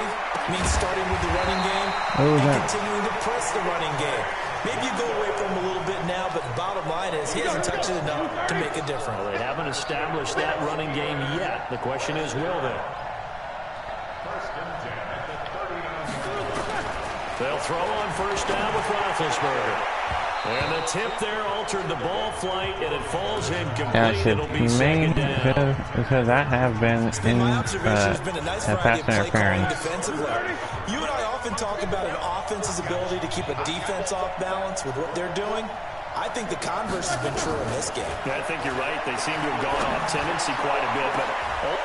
D: means starting with the running game and continuing to press the running game. Maybe you go away from him a little bit now, but the bottom line is he hasn't touched it enough to make a difference.
C: Well, they haven't established that running game yet. The question is, will they? They'll throw on first down with Roethlisberger. And the tip there altered the ball flight, and it falls incomplete. It'll be second down.
A: Could that have been in pass interference?
D: You and I often talk about an offense's ability to keep a defense off balance with what they're doing. I think the converse has been true in this game.
C: Yeah, I think you're right. They seem to have gone off tendency quite a bit, but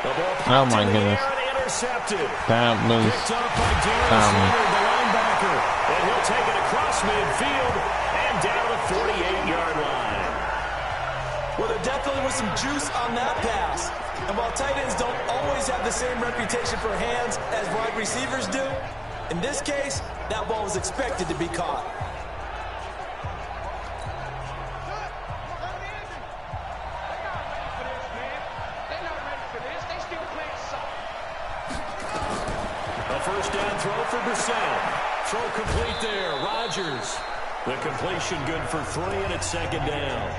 C: the ball
A: oh my goodness,
C: intercepted.
A: That was
C: picked up by the linebacker, and he'll take it across midfield and down the 48-yard line.
D: Well, there definitely was some juice on that pass. And while tight ends don't always have the same reputation for hands as wide receivers do, in this case, that ball was expected to be caught.
C: A first down throw for Brissett. Throw complete there. Rodgers. The completion good for 3, and it's second down.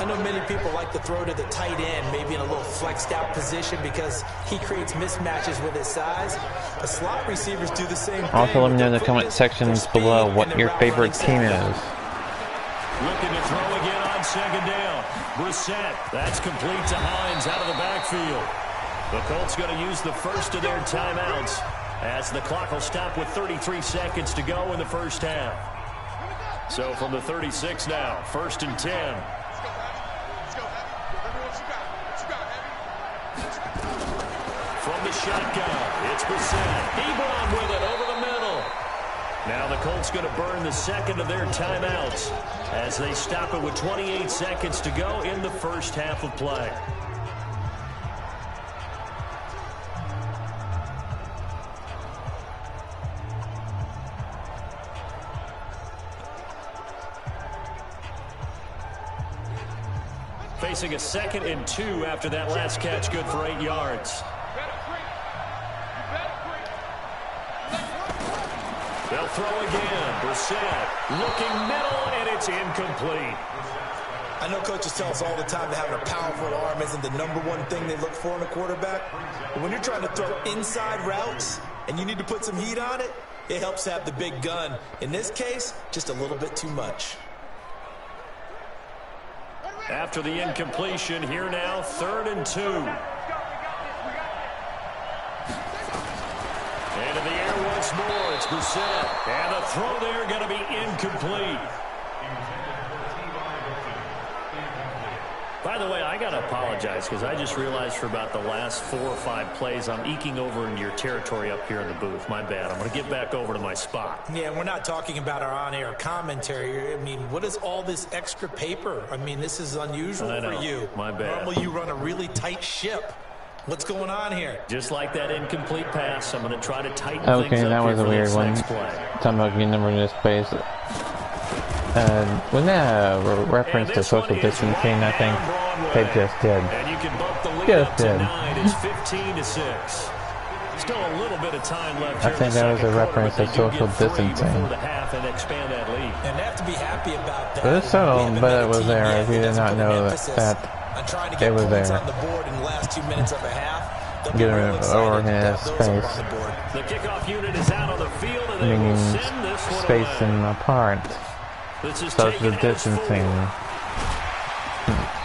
D: I know many people like to throw to the tight end, maybe in a little flexed out position because he creates mismatches with his size. The slot receivers do the same thing.
A: Also, let me know in the comment sections below what your favorite team is.
C: Looking to throw again on second down. Brissett. That's complete to Hines out of the backfield. The Colts going to use the first of their timeouts as the clock will stop with 33 seconds to go in the first half. So from the 36 now, 1st and 10. From the shotgun, it's Brissett. Ebron with it over the middle. Now the Colts going to burn the second of their timeouts as they stop it with 28 seconds to go in the first half of play. Facing a 2nd and 2 after that last catch, good for 8 yards. They'll throw again. Brissett looking middle, and it's incomplete.
D: I know coaches tell us all the time that having a powerful arm isn't the #1 thing they look for in a quarterback. But when you're trying to throw inside routes and you need to put some heat on it, it helps to have the big gun. In this case, just a little bit too much.
C: After the incompletion, here now, 3rd and 2. And in the air once more, it's Brissett. And the throw there going to be incomplete. By the way, I got to apologize because I just realized for about the last 4 or 5 plays, I'm eking over into your territory up here in the booth. My bad. I'm going to get back over to my spot.
D: Yeah, we're not talking about our on-air commentary. I mean, what is all this extra paper? I mean, this is unusual for you.
C: My bad.
D: Normally, you run a really tight ship. What's going on here?
C: Just like that incomplete pass, I'm going to try to tighten things up.
A: Okay, that was a weird one. Talking about getting number in this space. Wasn't that a reference to social distancing? I think they just did.
C: And you can bump the lead up to 9. It's 15-6. Still a little bit of time left.
A: I think that was a reference to social distancing.
C: And expand that lead.
D: And they have to be happy about that.
A: But it's subtle, but it was there. If you did not know that it was there.
D: On the board in the last 2 minutes of a half.
A: Get it over in his space.
C: The kickoff unit is out on the field, and they will send this one
A: spacing apart. Social distancing.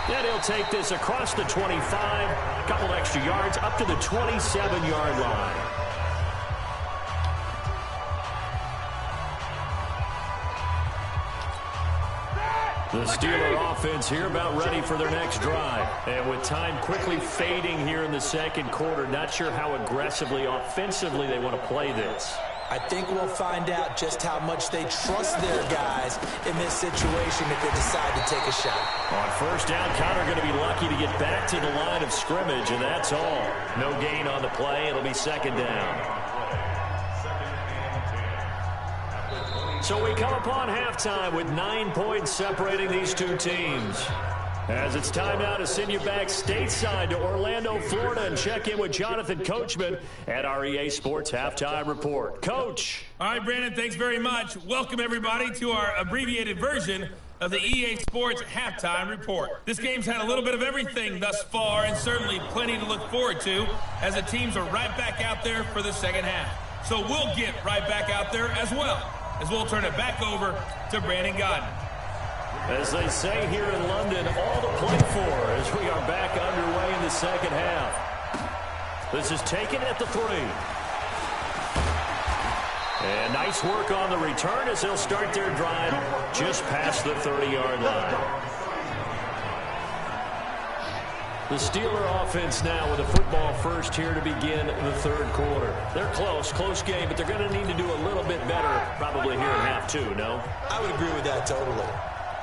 C: Then he'll take this across the 25, a couple extra yards up to the 27-yard line. The Steeler offense here about ready for their next drive. And with time quickly fading here in the second quarter, not sure how aggressively, offensively they want to play this.
D: I think we'll find out just how much they trust their guys in this situation if they decide to take a shot.
C: On first down, Conner going to be lucky to get back to the line of scrimmage, and that's all. No gain on the play. It'll be second down. So we come upon halftime with 9 points separating these two teams. As it's time now to send you back stateside to Orlando, Florida, and check in with Jonathan Coachman at our EA Sports Halftime Report. Coach.
B: All right, Brandon, thanks very much. Welcome, everybody, to our abbreviated version of the EA Sports Halftime Report. This game's had a little bit of everything thus far, and certainly plenty to look forward to, as the teams are right back out there for the second half. So we'll get right back out there as well, as we'll turn it back over to Brandon Godden.
C: As they say here in London, all to play for as we are back underway in the second half. This is taken at the 3. And nice work on the return as they'll start their drive just past the 30-yard line. The Steeler offense now with a football first here to begin the third quarter. They're close game, but they're going to need to do a little bit better probably here in half 2, no?
D: I would agree with that totally.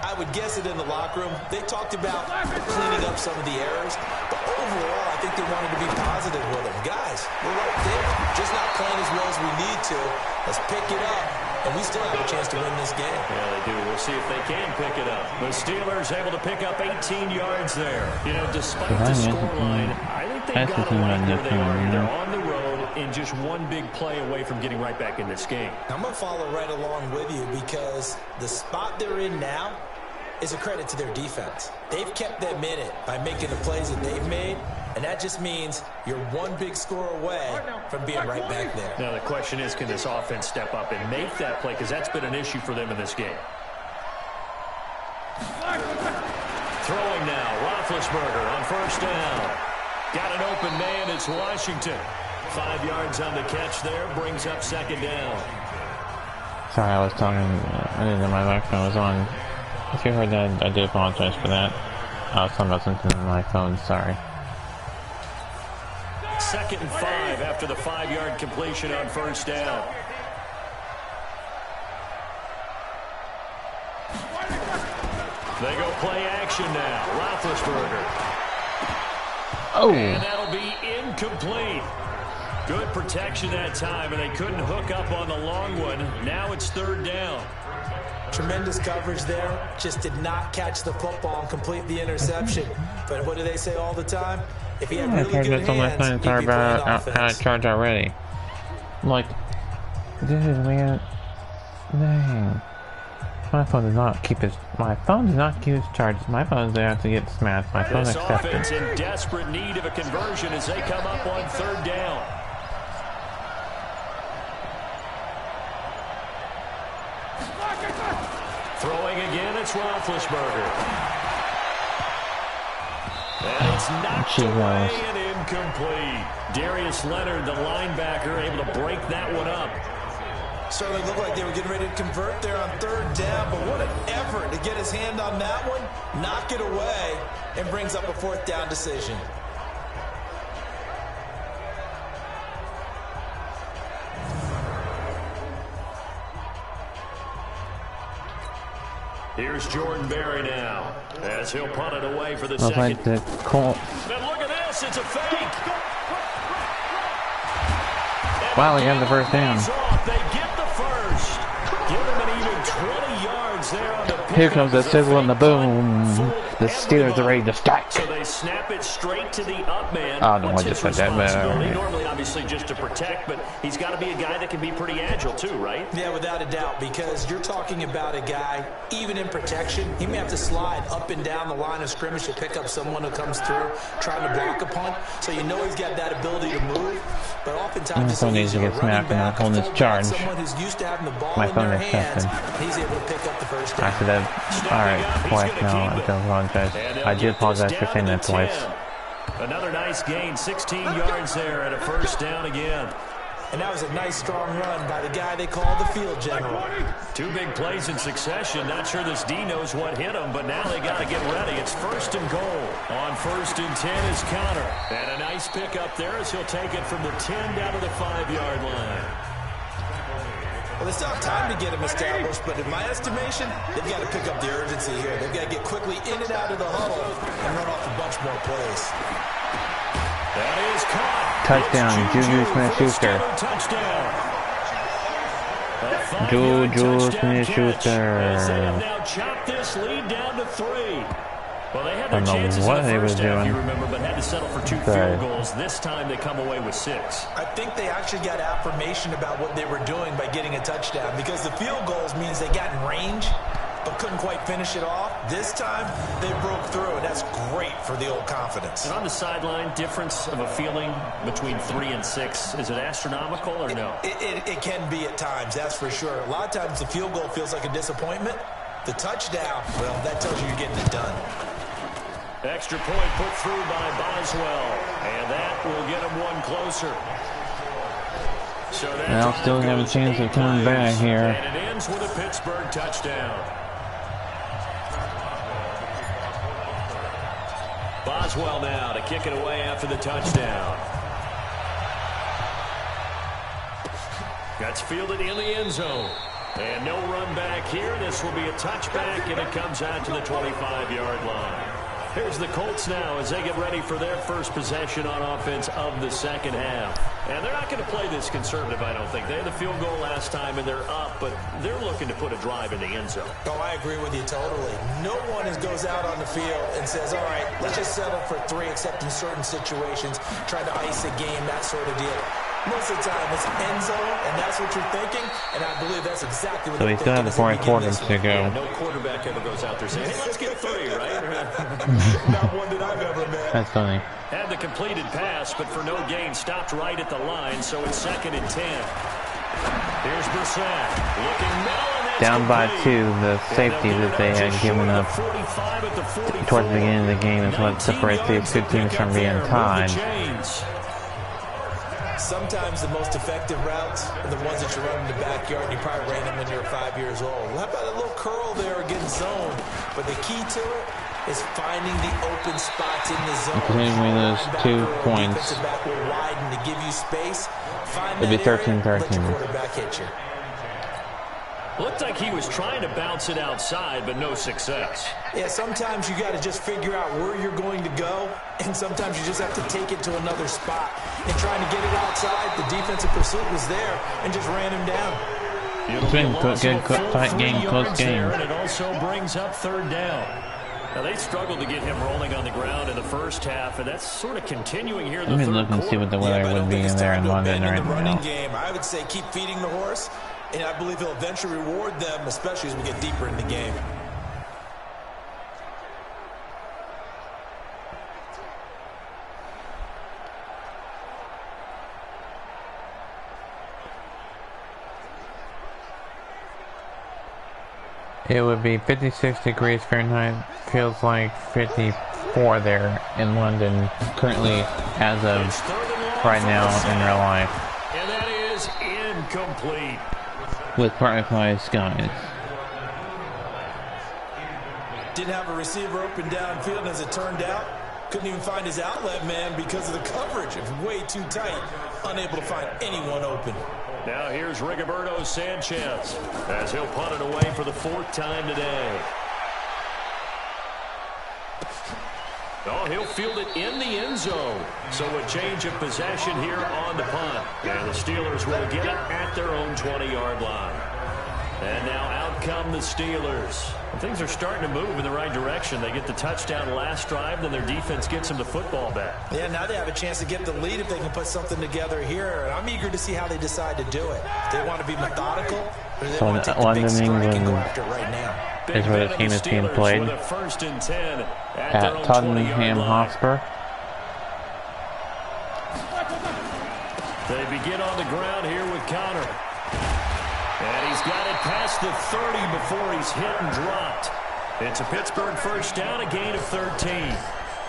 D: I would guess it in the locker room. They talked about cleaning up some of the errors, but overall, I think they wanted to be positive with them. Guys, we're right there. Just not playing as well as we need to. Let's pick it up, and we still have a chance to win this game.
C: Yeah, they do. We'll see if they can pick it up. The Steelers able to pick up 18 yards there. You know, despite the scoreline, I think they got it right where they are. They're on the road and just one big play away from getting right back in this game.
D: I'm going to follow right along with you because the spot they're in now is a credit to their defense. They've kept them in it by making the plays that they've made, and that just means you're one big score away from being right back there.
C: Now the question is, can this offense step up and make that play? Because that's been an issue for them in this game. Throwing now, Roethlisberger on first down. Got an open man, it's Washington. 5 yards on the catch there, brings up second down.
A: Sorry, I was talking, I didn't know my microphone was on. If you heard that, I do apologize for that. I was talking about something on my phone, sorry.
C: 2nd and 5 after the 5-yard completion on first down. They go play action now. Roethlisberger.
A: Oh!
C: And that'll be incomplete. Good protection that time, and they couldn't hook up on the long one. Now it's 3rd down.
D: Tremendous coverage there. Just did not catch the football and complete the interception. But what do they say all the time? If he had really good hands, he'd be playing offense.
A: How to charge already. I'm like, dude, man, dang. My phone does not keep its charges. My phone doesn't have to get smashed. My phone
C: This
A: accepts
C: offense
A: it.
C: in desperate need of a conversion as they come up on 3rd down. Throwing again, it's Roethlisberger. And it's knocked away and incomplete. Darius Leonard, the linebacker, able to break that one up.
D: Certainly looked like they were getting ready to convert there on 3rd down, but what an effort to get his hand on that one, knock it away, and brings up a 4th down decision.
C: Here's Jordan Berry now, as he'll punt it away for the second.
A: Like the Colt.
C: And look at this, it's a fake.
A: Wow, he got the first down.
C: They get the first. Give him an even 20 yards there on the pickup.
A: Here comes the sizzle and the boom. The Steelers are ready to strike.
C: So they snap it straight to the up man.
A: Oh, no, I
C: What's
A: just
C: his
A: said that,
C: responsibility?
A: but
C: Normally, obviously, just to protect, but he's got to be a guy that can be pretty agile too, right?
D: Yeah, without a doubt, because you're talking about a guy, even in protection, he may have to slide up and down the line of scrimmage to pick up someone who comes through trying to block a punt. So you know he's got that ability to move, but oftentimes it's
A: phone needs to get snapped and not holding his charge.
D: Someone who's used to having the ball
A: My
D: in
A: phone
D: their
A: is
D: hands,
A: testing.
D: he's able to pick up the first down.
A: I should have. Alright, twice now. I do apologize. I do apologize for saying that twice.
C: Another nice gain, 16 yards there and a first down again.
D: And that was a nice, strong run by the guy they call the field general.
C: 2 big plays in succession. Not sure this D knows what hit him, but now they got to get ready. It's 1st and goal. On 1st and 10 is Connor. And a nice pickup there as he'll take it from the 10 down to the 5-yard line.
D: Well, they still have time to get him established, but in my estimation, they've got to pick up the urgency here. They've got to get quickly in and out of the huddle and run off a bunch more plays.
C: That is caught.
A: Touchdown, Juju Smith-Schuster.
C: Touchdown.
A: Juju Smith-Schuster.
C: As they have now chopped this lead down to 3. Well, they had their
A: I don't know
C: chances
A: what
C: in the
A: they
C: first
A: were
C: half,
A: doing.
C: you remember, but had to settle for 2 field goals. This time they come away with 6.
D: I think they actually got affirmation about what they were doing by getting a touchdown, because the field goals means they got in range but couldn't quite finish it off. This time they broke through, and that's great for the old confidence.
C: And on the sideline, difference of a feeling between 3 and 6, is it astronomical or no?
D: It can be at times, that's for sure. A lot of times the field goal feels like a disappointment. The touchdown, well, that tells you you're getting it done.
C: Extra point put through by Boswell, and that will get him one closer. So
A: Now still have a chance of coming back here.
C: And it ends with a Pittsburgh touchdown. Boswell now to kick it away after the touchdown. That's fielded in the end zone. And no run back here. This will be a touchback, and it comes out to the 25-yard line. Here's the Colts now as they get ready for their first possession on offense of the second half. And they're not going to play this conservative, I don't think. They had the field goal last time, and they're up, but they're looking to put a drive in the end zone.
D: Oh, I agree with you totally. No one goes out on the field and says, all right, let's just settle for 3, except in certain situations, trying to ice a game, that sort of deal. Most of the time, it's end zone, and that's what you're thinking, and I believe that's exactly what
A: So
D: they're
A: we still have
D: thinking.
A: 4 quarters to go.
C: Yeah, no quarterback ever goes out there saying, hey, let's get 3, right?
D: Not one that I've ever met.
A: That's funny.
C: Had the completed pass, but for no gain, stopped right at the line, so it's 2nd and 10. Here's Brissett, looking middle, and that's
A: Down by
C: complete.
A: 2, the safety that they had given up towards the beginning of the game is what separates these two teams from being tied.
D: Sometimes the most effective routes are the ones that you run in the backyard, and you probably ran them when you were 5 years old. Well, how about a little curl there against zone? But the key to it is finding the open spots in the zone.
A: Continuing those 2 points.
D: Defensive back will widen to give you space. Find
A: It'll be
D: that area,
A: 13-13.
D: let your quarterback hit you.
C: Looked like he was trying to bounce it outside, but no success.
D: Yeah, sometimes you got to just figure out where you're going to go, and sometimes you just have to take it to another spot. And trying to get it outside, the defensive pursuit was there and just ran him down.
A: It's been a tight game, close game.
C: And it also brings up 3rd down. Now, they struggled to get him rolling on the ground in the first half, and that's sort of continuing here in the
A: Let me
C: third
A: look and see what the weather would be in there in London right now.
D: Game. I would say keep feeding the horse, and I believe he'll eventually reward them, especially as we get deeper in the game.
A: It would be 56 degrees Fahrenheit, feels like 54 there in London, currently as of right now in real life.
C: And that is incomplete.
A: With partly cloudy skies.
D: Didn't have a receiver open downfield, and as it turned out, couldn't even find his outlet man because of the coverage. It was way too tight, unable to find anyone open.
C: Now here's Rigoberto Sanchez as he'll punt it away for the 4th time today. Oh, he'll field it in the end zone. So a change of possession here on the punt. And the Steelers will get it at their own 20-yard line. And now out come the Steelers. And things are starting to move in the right direction. They get the touchdown last drive, then their defense gets them the football back.
D: Yeah, now they have a chance to get the lead if they can put something together here. And I'm eager to see how they decide to do it. If they want to be methodical, or they want to take the big strike and go after it right now.
A: Is where the team is being played at Tottenham Hotspur.
C: They begin on the ground here with Connor. And he's got it past the 30 before he's hit and dropped. It's a Pittsburgh first down, a gain of 13.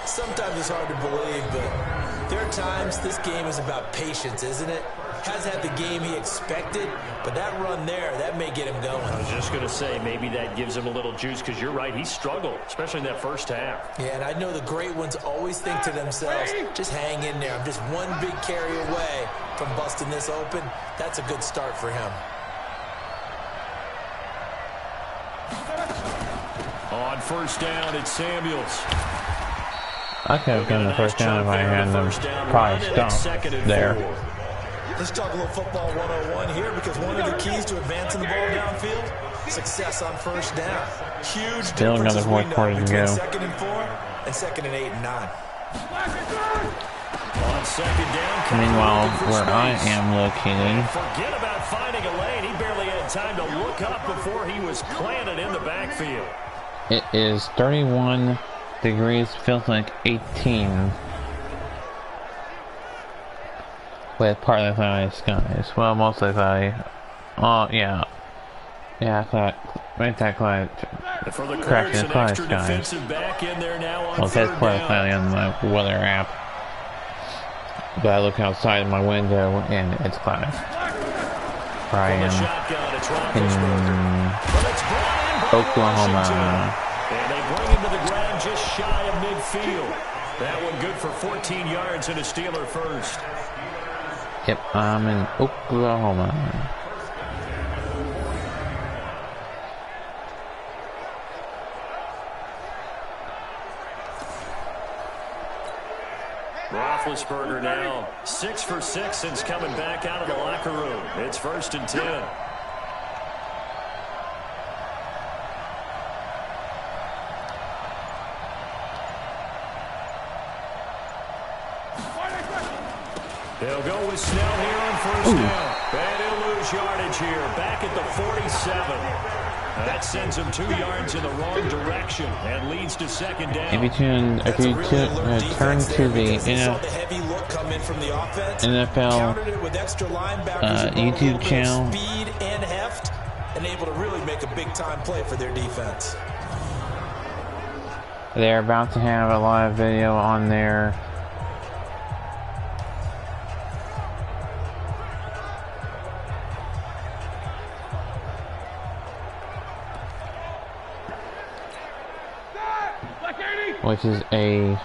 D: Sometimes it's hard to believe, but there are times this game is about patience, isn't it? Has had the game he expected, but that run there, that may get him going.
C: I was just going to say, maybe that gives him a little juice, because you're right, he struggled, especially in that first half.
D: Yeah, and I know the great ones always think to themselves, just hang in there. I'm just one big carry away from busting this open. That's a good start for him.
C: On first down, it's Samuels.
A: I could have done the first down if I had them probably stopped there.
D: Let's talk a little football 101 here, because one of the keys to advancing the ball downfield, success on first down. Huge
A: Still
D: difference
A: another fourth quarter to
D: between
A: go.
D: 2nd and 4 and 2nd and 8 and 9.
C: On second down,
A: Meanwhile, where I am located,
C: forget about finding a lane. He barely had time to look up before he was planted in the backfield.
A: it is 31 degrees, feels like 18. With partly cloudy skies. Well, mostly cloudy. Oh, yeah. Yeah, right that cloud.
C: For the
A: Cracking
C: an
A: cloud
C: extra
A: skies.
C: defensive back in there now on
A: Well, it says
C: third
A: partly
C: down.
A: cloudy on my weather app. But I look outside of my window and it's cloudy. Where I
C: From the
A: am
C: shotgun, it's
A: in
C: Roethlisberger. But it's brought in by
A: Oklahoma.
C: Washington. And they bring him to the ground just shy of midfield. That one good for 14 yards and a Steeler first.
A: Yep, I'm in Oklahoma.
C: Roethlisberger now 6 for 6 since coming back out of the locker room. It's 1st and 10. They'll go with Snell here on first down. And he'll lose yardage here. Back at the 47. That sends him 2 yards in the wrong direction and leads to 2nd down.
A: If you turn to the NFL YouTube channel,
D: speed and heft, and able to really make a big-time play for their defense.
A: they're about to have a live video on there. Which is a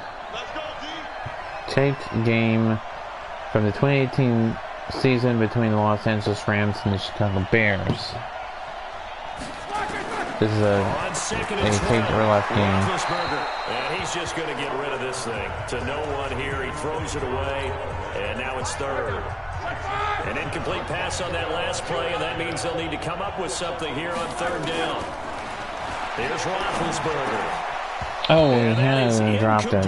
A: taped game from the 2018 season between the Los Angeles Rams and the Chicago Bears. This is a taped real life game.
C: And he's just going to get rid of this thing. To no one here. He throws it away. And now it's 3rd. An incomplete pass on that last play, and that means they'll need to come up with something here on 3rd down. Here's Roethlisberger.
A: Oh, he has dropped it.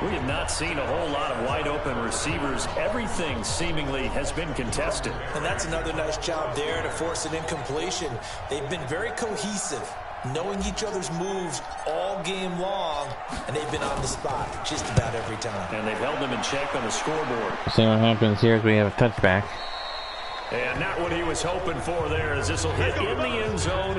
C: We have not seen a whole lot of wide open receivers. Everything seemingly has been contested.
D: And that's another nice job there to force an incompletion. They've been very cohesive, knowing each other's moves all game long, and they've been on the spot just about every time.
C: And they've held them in check on the scoreboard.
A: See what happens here is we have a touchback.
C: And not what he was hoping for there, as this will hit in the end zone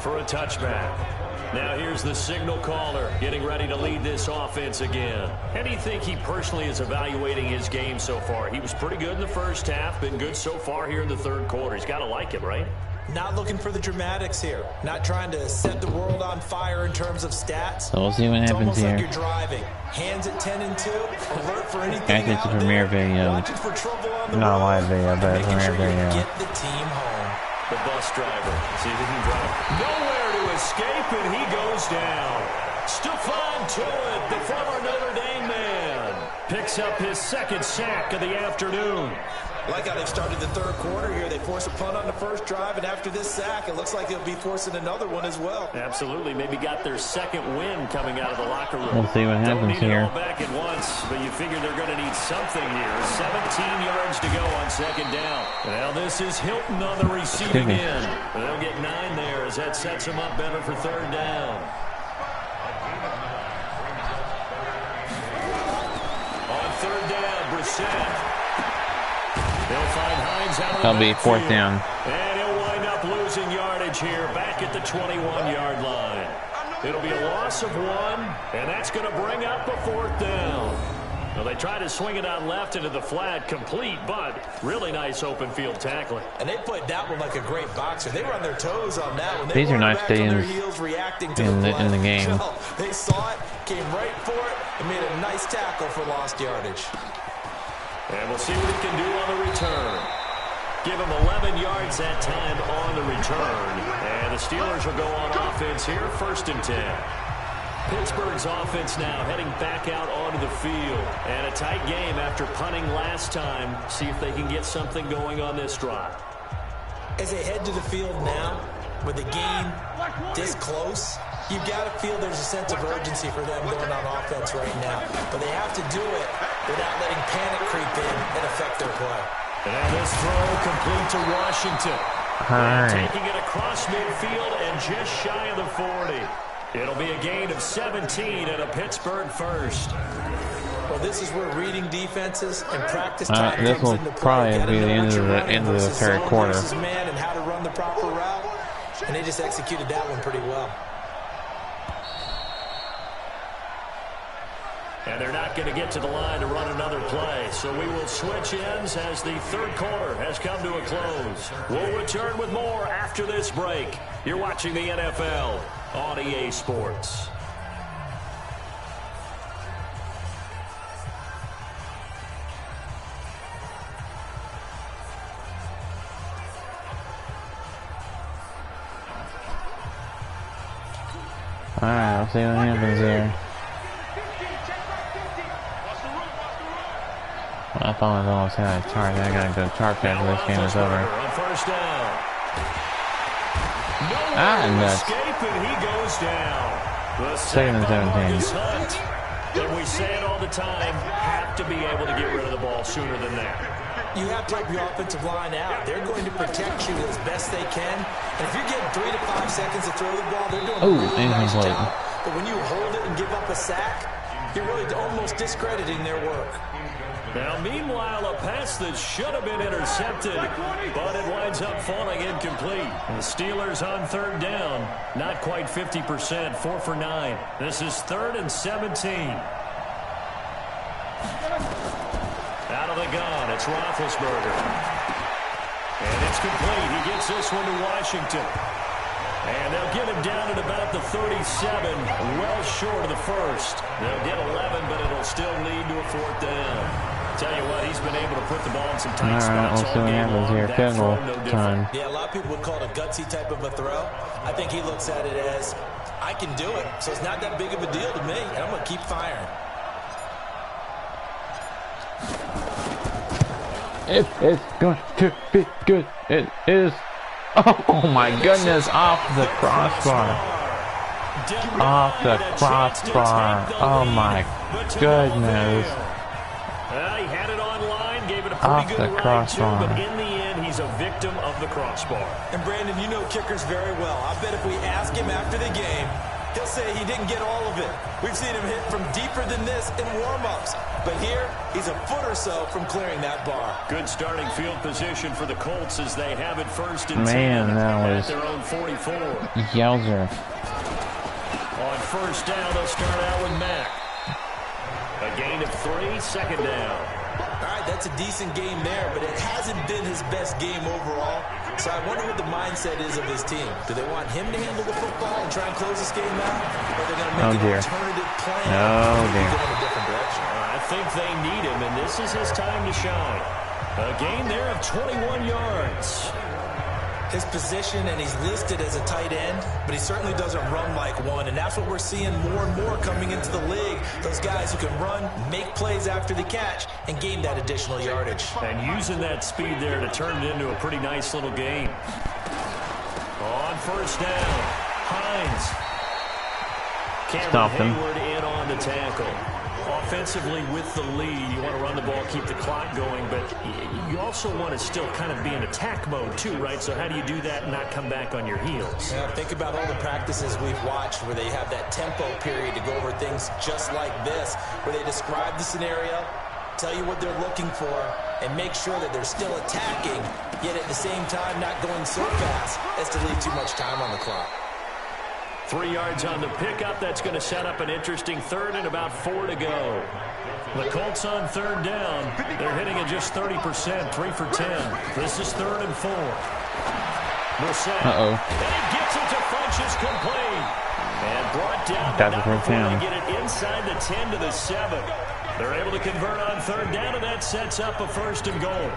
C: for a touchback. Now here's the signal caller getting ready to lead this offense again. How do you think he personally is evaluating his game so far? He was pretty good in the first half, been good so far here in the 3rd quarter. He's got to like it, right?
D: Not looking for the dramatics here. Not trying to set the world on fire in terms of stats.
A: So we'll see what happens here.
D: It's almost like you're driving. Hands at 10 and 2. Alert for anything
A: It's a
D: out
A: premiere
D: there.
A: video.
D: Watching for trouble on the
A: Not a
D: road.
A: live video, but a
D: Making
A: premiere
D: sure you
A: video.
D: get the team home.
C: The bus driver. See if he can drive. Nowhere to escape, and he goes down. Stephon Tuitt, the former Notre Dame man, picks up his 2nd sack of the afternoon.
D: Like how they've started the 3rd quarter here. They force a punt on the first drive, and after this sack, it looks like they'll be forcing another one as well.
C: Absolutely. Maybe got their 2nd win coming out of the locker room.
A: We'll see what happens
C: Don't need
A: here.
C: it all back at once, but you figure they're going to need something here. 17 yards to go on 2nd down. Now this is Hilton on the receiving end. They'll get 9 there as that sets them up better for 3rd down. On 3rd down, Brissett. They'll find Hines out of the
A: That'll be
C: backfield.
A: 4th down.
C: And he'll wind up losing yardage here back at the 21-yard line. It'll be a loss of 1, and that's going to bring up a 4th down. Well, they try to swing it out left into the flat, complete, but really nice open field tackling.
D: And they played that one like a great boxer. They were on their toes on that one. They
A: These are
D: weren't
A: nice
D: back on their
A: stadiums
D: heels reacting to
A: in the
D: play.
A: game.
D: No, they saw it, came right for it, and made a nice tackle for lost yardage.
C: And we'll see what he can do on the return. Give him 11 yards that time on the return. And the Steelers will go on offense here, 1st and 10. Pittsburgh's offense now heading back out onto the field. And a tight game after punting last time. See if they can get something going on this drive.
D: As they head to the field now, with the game this close, you've got to feel there's a sense of urgency for them going on offense right now. But they have to do it without letting panic creep in and affect their play.
C: And this throw complete to Washington.
A: Right.
C: Taking it across midfield and just shy of the 40. It'll be a gain of 17 and a Pittsburgh first.
D: Well, this is where reading defenses and practice time
A: This will
D: comes into play.
A: probably be the end of the third quarter.
D: Man and how to run the proper route, and they just executed that one pretty well.
C: And they're not going to get to the line to run another play. So we will switch ends as the third quarter has come to a close. We'll return with more after this break. You're watching the NFL on EA Sports.
A: Alright, let's see what happens here. I thought I was almost had a charge. I gotta go charge after this game is over.
C: On first down.
A: Escape,
C: and he goes down. The
A: Second and 17.
C: And we say it all the time, have to be able to get rid of the ball sooner than that.
D: You have to help your offensive line out. They're going to protect you as best they can. And if you're getting 3 to 5 seconds to throw the ball, they're doing a really nice job. But when you hold it and give up a sack, you're really almost discrediting their work.
C: Now, meanwhile, a pass that should have been intercepted, but it winds up falling incomplete. The Steelers on third down, not quite 50%, 4 for 9. This is 3rd and 17. Out of the gun, it's Roethlisberger. And it's complete. He gets this one to Washington. And they'll get him down at about the 37, well short of the first. They'll get 11, but it'll still lead to a 4th down. Tell you what, he's been able to put the ball in some tight spots all game long.
A: Here.
C: That throw, no different.
D: Yeah, a lot of people would call it a gutsy type of a throw. I think he looks at it as, I can do it, so it's not that big of a deal to me, and I'm going to keep firing.
A: It is going to be good. It is. Oh my goodness, off the crossbar. Off the crossbar. Oh my goodness.
C: He had it online, gave it a
A: Off
C: pretty
A: the
C: good ride
A: crossbar.
C: too, but in the end, he's a victim of the crossbar.
D: And Brandon, you know kickers very well. I bet if we ask him after the game, he'll say he didn't get all of it. We've seen him hit from deeper than this in warm-ups. But here, he's a foot or so from clearing that bar.
C: Good starting field position for the Colts as they have it 1st and 10
A: Man, that
C: at
A: was
C: their own 44.
A: Yowzer.
C: On first down, they'll start out with Mack. A gain of 3, 2nd down.
D: All right, that's a decent game there, but it hasn't been his best game overall. So I wonder what the mindset is of his team. Do they want him to handle the football and try and close this game out? Or are they going to make an alternative plan and go in a different direction?
C: I think they need him, and this is his time to shine. A gain there of 21 yards.
D: His position, and he's listed as a tight end, but he certainly doesn't run like one, and that's what we're seeing more and more coming into the league. Those guys who can run, make plays after the catch, and gain that additional yardage.
C: And using that speed there to turn it into a pretty nice little game. On first down, Hines. Cameron Hayward in on the tackle. Offensively with the lead, you want to run the ball, keep the clock going, but you also want to still kind of be in attack mode too, right? So how do you do that and not come back on your heels?
D: Yeah, think about all the practices we've watched where they have that tempo period to go over things just like this, where they describe the scenario, tell you what they're looking for, and make sure that they're still attacking, yet at the same time not going so fast as to leave too much time on the clock.
C: 3 yards on the pickup. That's going to set up an interesting 3rd and about 4 to go. The Colts on 3rd down. They're hitting at just 30%, 3 for 10. This is 3rd and 4. Brissett. And he gets it to Funchess complete. And brought down to get it inside the 10 to the 7. They're able to convert on 3rd down, and that sets up a 1st and goal.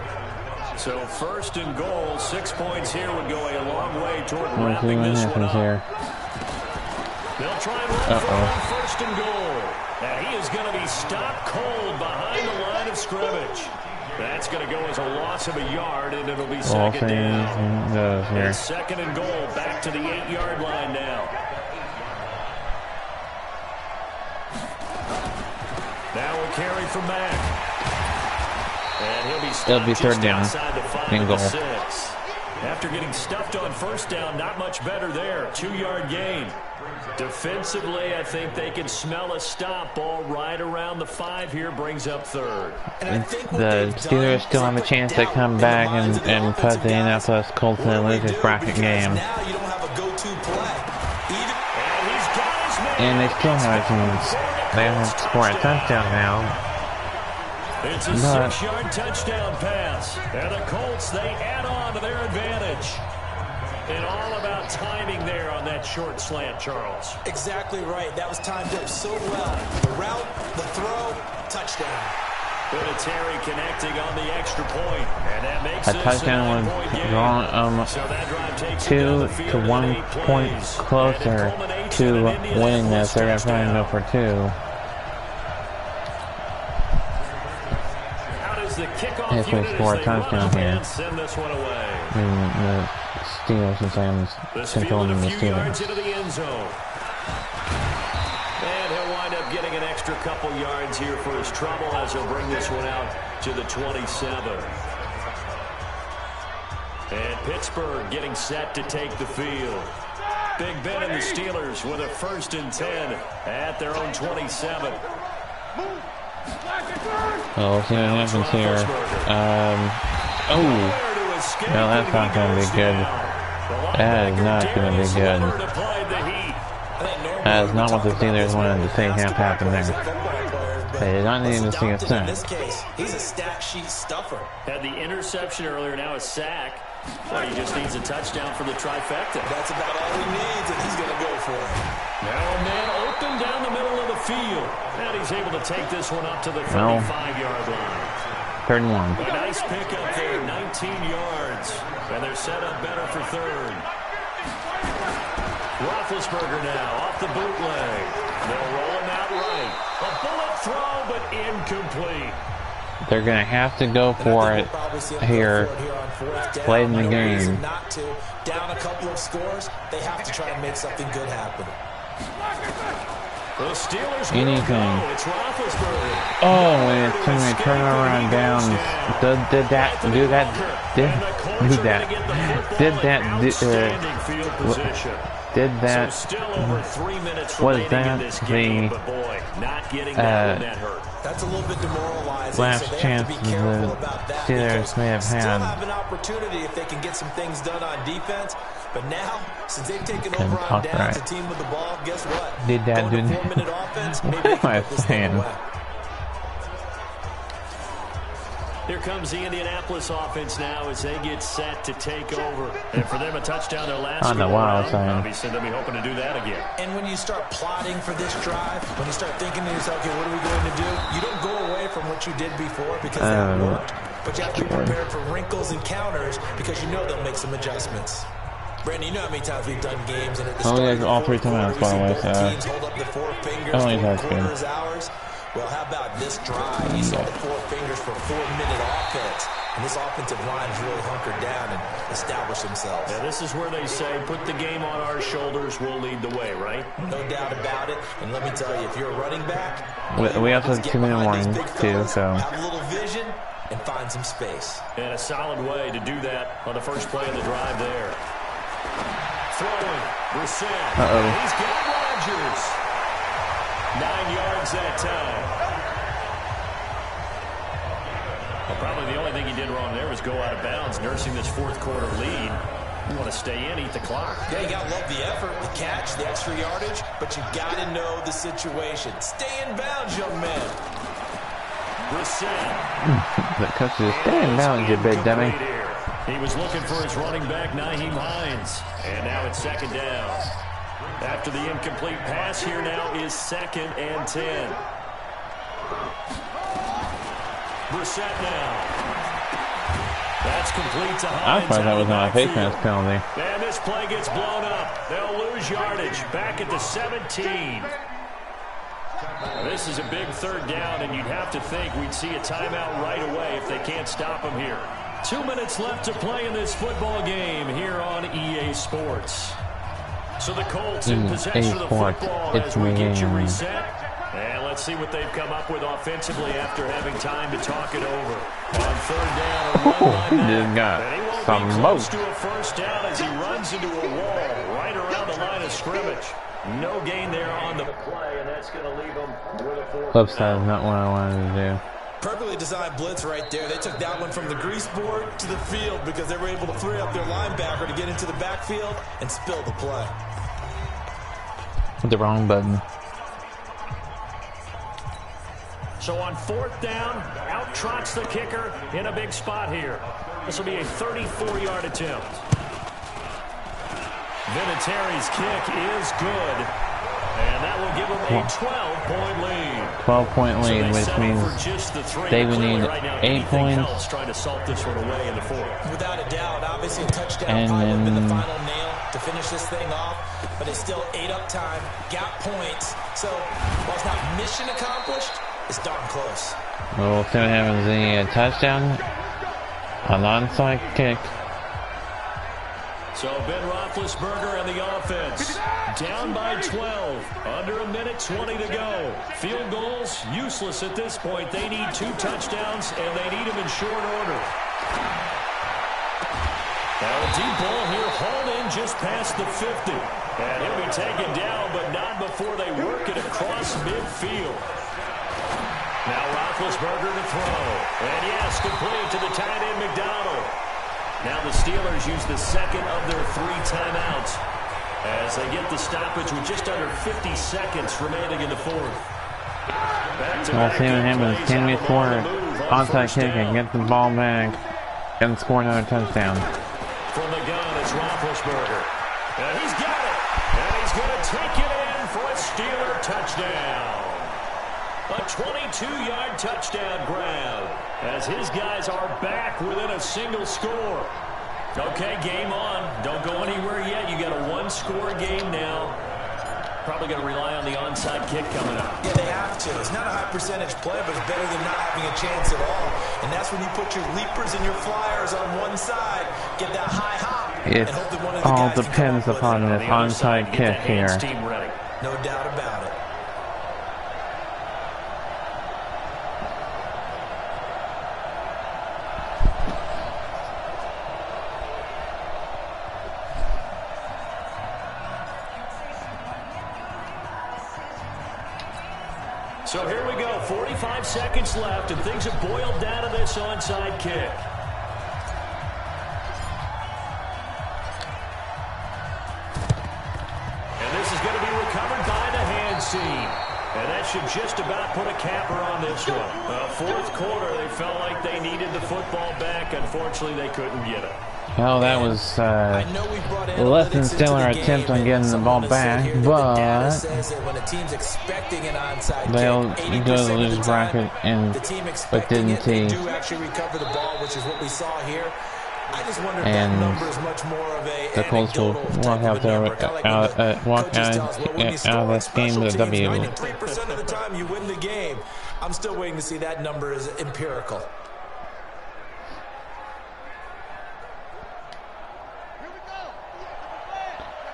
C: So 1st and goal, 6 points here would go a long way toward wrapping this one up. They'll try and run for on first and goal. And he is going to be stopped cold behind the line of scrimmage. That's going to go as a loss of a yard, and it'll be second down. It's second and goal, back to the 8-yard line now. Now a carry from Mack. And he'll be
A: third down and goal.
C: After getting stuffed on first down, not much better there. 2-yard gain. Defensively, I think they can smell a stop. Ball right around the 5 here, brings up third.
A: The Steelers still have a chance to come back and put the Indianapolis Colts in the losers bracket game. And they still have a chance. They have to score a touchdown now.
C: It's a 6-yard touchdown pass. And the Colts, they add on to their advantage. And all about timing there on that short slant, Charles.
D: Exactly right. That was timed up so well. The route, the throw, touchdown.
C: Terry connecting on the extra point. And that makes
A: a touchdown was drawn
C: so that drive takes
A: 2 to 1 point closer to winning this. They're going to try and go for 2. If we score a touchdown here, the Steelers and Sam's controlling the Steelers.
C: And he'll wind up getting an extra couple yards here for his trouble as he'll bring this one out to the 27. And Pittsburgh getting set to take the field. Big Ben and the Steelers with a 1st and 10 at their own 27.
A: Well, we'll see what happens here. No, that's not going to be good. That is not going to be good. That is not what the Steelers wanted to see have happen there. They did not need to see a sack.
D: In this case, he's a stat sheet stuffer.
C: Had the interception earlier, now a sack. Well, he just needs a touchdown for the trifecta.
D: That's about all he needs, and he's going to go for it.
C: Now a man open down the middle of the field. And he's able to take this one up to the 35-yard line.
A: 31.
C: A nice pickup there, 19 yards. And they're set up better for third. Roethlisberger now off the bootleg. They'll roll him out right. A bullet throw, but incomplete.
A: They're going to have to go for it here late in the game.
D: Down a couple of scores, they have to try and make something good happen.
C: The Steelers
A: anything.
C: It's Roethlisberger.
A: Oh, and it's going to turn around down. Did that? Was that the
D: that's a little bit demoralizing.
A: last chance the Steelers may have had?
D: Still have an opportunity if they can get some things done on defense. But now, since they've taken over on downs, the team with the ball, guess what?
A: Did that do
D: 4-minute offense?
A: What am I saying?
C: Here comes the Indianapolis offense now as they get set to take over. And for them, a touchdown their last obviously, they'll be hoping to do that again.
D: And when you start plotting for this drive, when you start thinking to yourself, okay, what are we going to do? You don't go away from what you did before because that worked. But you have to be prepared for wrinkles and counters because you know they'll make some adjustments. Brandon, you know how many times we've done games and at the start of the
A: all 3 times, by the way.
D: teams hold up the 4 fingers, 4 quarters, hours. Well, how about this drive? You saw the 4 fingers for 4-minute offense. And this offensive line has really hunkered down and established themselves.
C: Yeah, this is where they say, put the game on our shoulders, we'll lead the way, right?
D: No doubt about it. And let me tell you, if you're a running back,
A: we also have 2-minute warning, too, so.
D: Have a little vision and find some space.
C: And a solid way to do that on the first play of the drive there. Throwing, Brissett. He's got Rodgers. 9 yards that time. Well, probably the only thing he did wrong there was go out of bounds, nursing this 4th quarter lead. You want to stay in, eat the clock.
D: Yeah, you got to love the effort, the catch, the extra yardage, but you got to know the situation. Stay in bounds, young man.
C: Brissett.
A: The coach is stay in bounds, you big dummy.
C: He was looking for his running back, Nyheim Hines. And now it's 2nd down. After the incomplete pass, here now is 2nd and 10. Brissett now. That's complete to Hines.
A: I thought that was not a face mask penalty.
C: And this play gets blown up. They'll lose yardage. Back at the 17. This is a big third down, and you'd have to think we'd see a timeout right away if they can't stop them here. 2 minutes left to play in this football game here on EA Sports. So the Colts in possession of the football as we get you reset. And let's see what they've come up with offensively after having time to talk it over. On third down, a run line back. And he won't be close to a first down as he runs into a wall right around the line of scrimmage. No gain there on the play, and that's going to leave him with a fourth down.
A: Oops, that's not what I wanted to do.
D: Perfectly designed blitz right there. They took that one from the grease board to the field because they were able to free up their linebacker to get into the backfield and spill the play.
A: The wrong button.
C: So on fourth down, out trots the kicker in a big spot here. This will be a 34-yard attempt. Vinatieri's kick is good. And that will give them a 12-point lead.
A: 12-point lead, which means they would need 8 points.
C: Trying to salt this one away in the fourth.
D: Without a doubt, obviously a touchdown probably would have been the final nail to finish this thing off. But it's still 8 up time, got points. So while it's not mission accomplished, it's darn close.
A: We'll see what happens. The touchdown, an onside kick.
C: So Ben Roethlisberger and the offense down by 12, under a minute 20 to go. Field goals useless at this point. They need 2 touchdowns, and they need them in short order. Now a deep ball here, hauled in just past the 50. And he'll be taken down, but not before they work it across midfield. Now Roethlisberger to throw. And yes, complete to the tight end McDonald. Now the Steelers use the second of their 3 timeouts as they get the stoppage with just under 50 seconds remaining in the fourth.
A: We'll see what happens. Can we score onside kick and get the ball back and score another touchdown?
C: From the gun, it's Roethlisberger. And he's got it. And he's going to take it in for a Steeler touchdown. A 22-yard touchdown grab as his guys are back within a single score. Okay, game on. Don't go anywhere yet. You got a 1-score game now. Probably going to rely on the onside kick coming up.
D: Yeah, they have to. It's not a high percentage play, but it's better than not having a chance at all. And that's when you put your leapers and your flyers on one side, get that high hop.
A: It all depends upon this onside kick here.
D: No doubt about it.
C: So here we go, 45 seconds left, and things have boiled down to this onside kick. And this is going to be recovered by the hands team. And that should just about put a capper on this one. Fourth quarter, they felt like they needed the football back. Unfortunately, they couldn't get it.
A: Well, that was less than stellar attempt on getting the ball back, but they'll go to the losers bracket and but didn't he? And the Colts will walk out there out of this game with a W.
D: 3% of the time you win the game. I'm still waiting to see that number is empirical.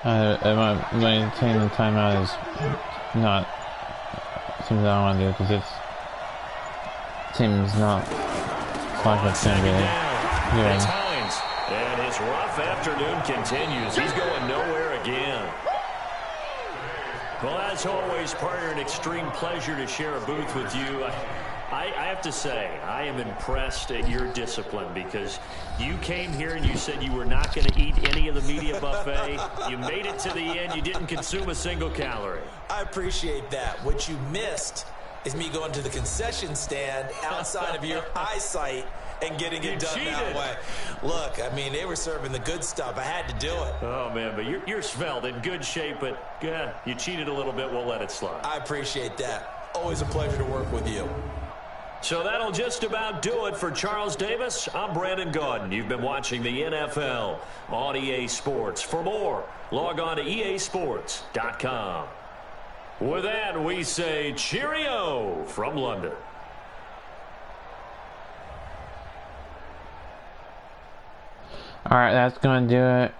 A: Maintaining the timeout is not something I want to do because it seems not like it's going to be doing.
C: And his rough afternoon continues. He's going nowhere again. Well, as always, partner, an extreme pleasure to share a booth with you. I have to say, I am impressed at your discipline because you came here and you said you were not going to eat any of the media buffet. You made it to the end. You didn't consume a single calorie.
D: I appreciate that. What you missed is me going to the concession stand outside of your eyesight and getting it done that way. Look, I mean, they were serving the good stuff. I had to do it.
C: Oh, man, but you're svelte, in good shape, but you cheated a little bit. We'll let it slide.
D: I appreciate that. Always a pleasure to work with you.
C: So that'll just about do it for Charles Davis. I'm Brandon Gaudin. You've been watching the NFL on EA Sports. For more, log on to easports.com. With that, we say cheerio from London.
A: Alright, that's going to do it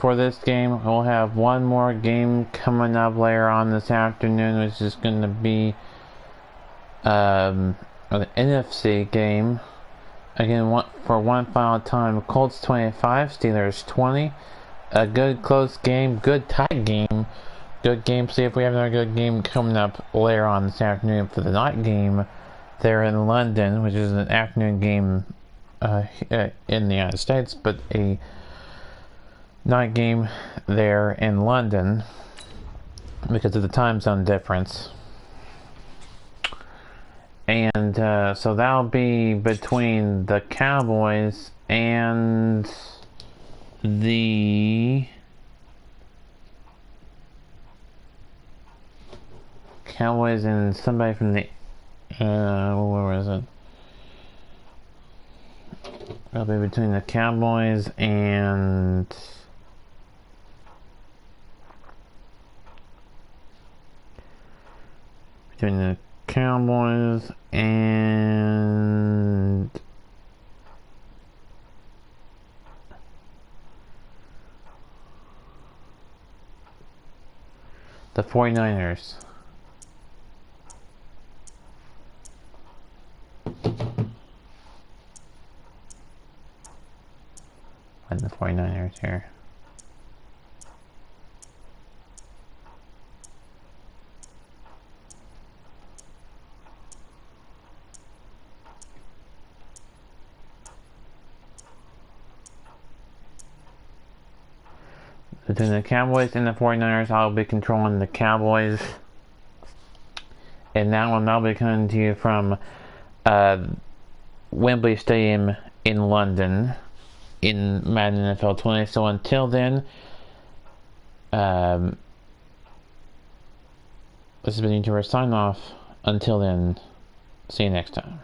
A: for this game. We'll have one more game coming up later on this afternoon, which is going to be an NFC game. Again, for one final time, Colts 25, Steelers 20. A good close game, good tight game. Good game. See if we have another good game coming up later on this afternoon for the night game there in London, which is an afternoon game in the United States, but a night game there in London because of the time zone difference. And so that'll be between the Cowboys and the Cowboys and somebody from the where was it? It'll be between the Cowboys and the Cowboys and the 49ers. And the 49ers here. Between the Cowboys and the 49ers, I'll be controlling the Cowboys. And that one I'll be coming to you from Wembley Stadium in London in Madden NFL 20. So until then, this has been YouTuber sign off. Until then, see you next time.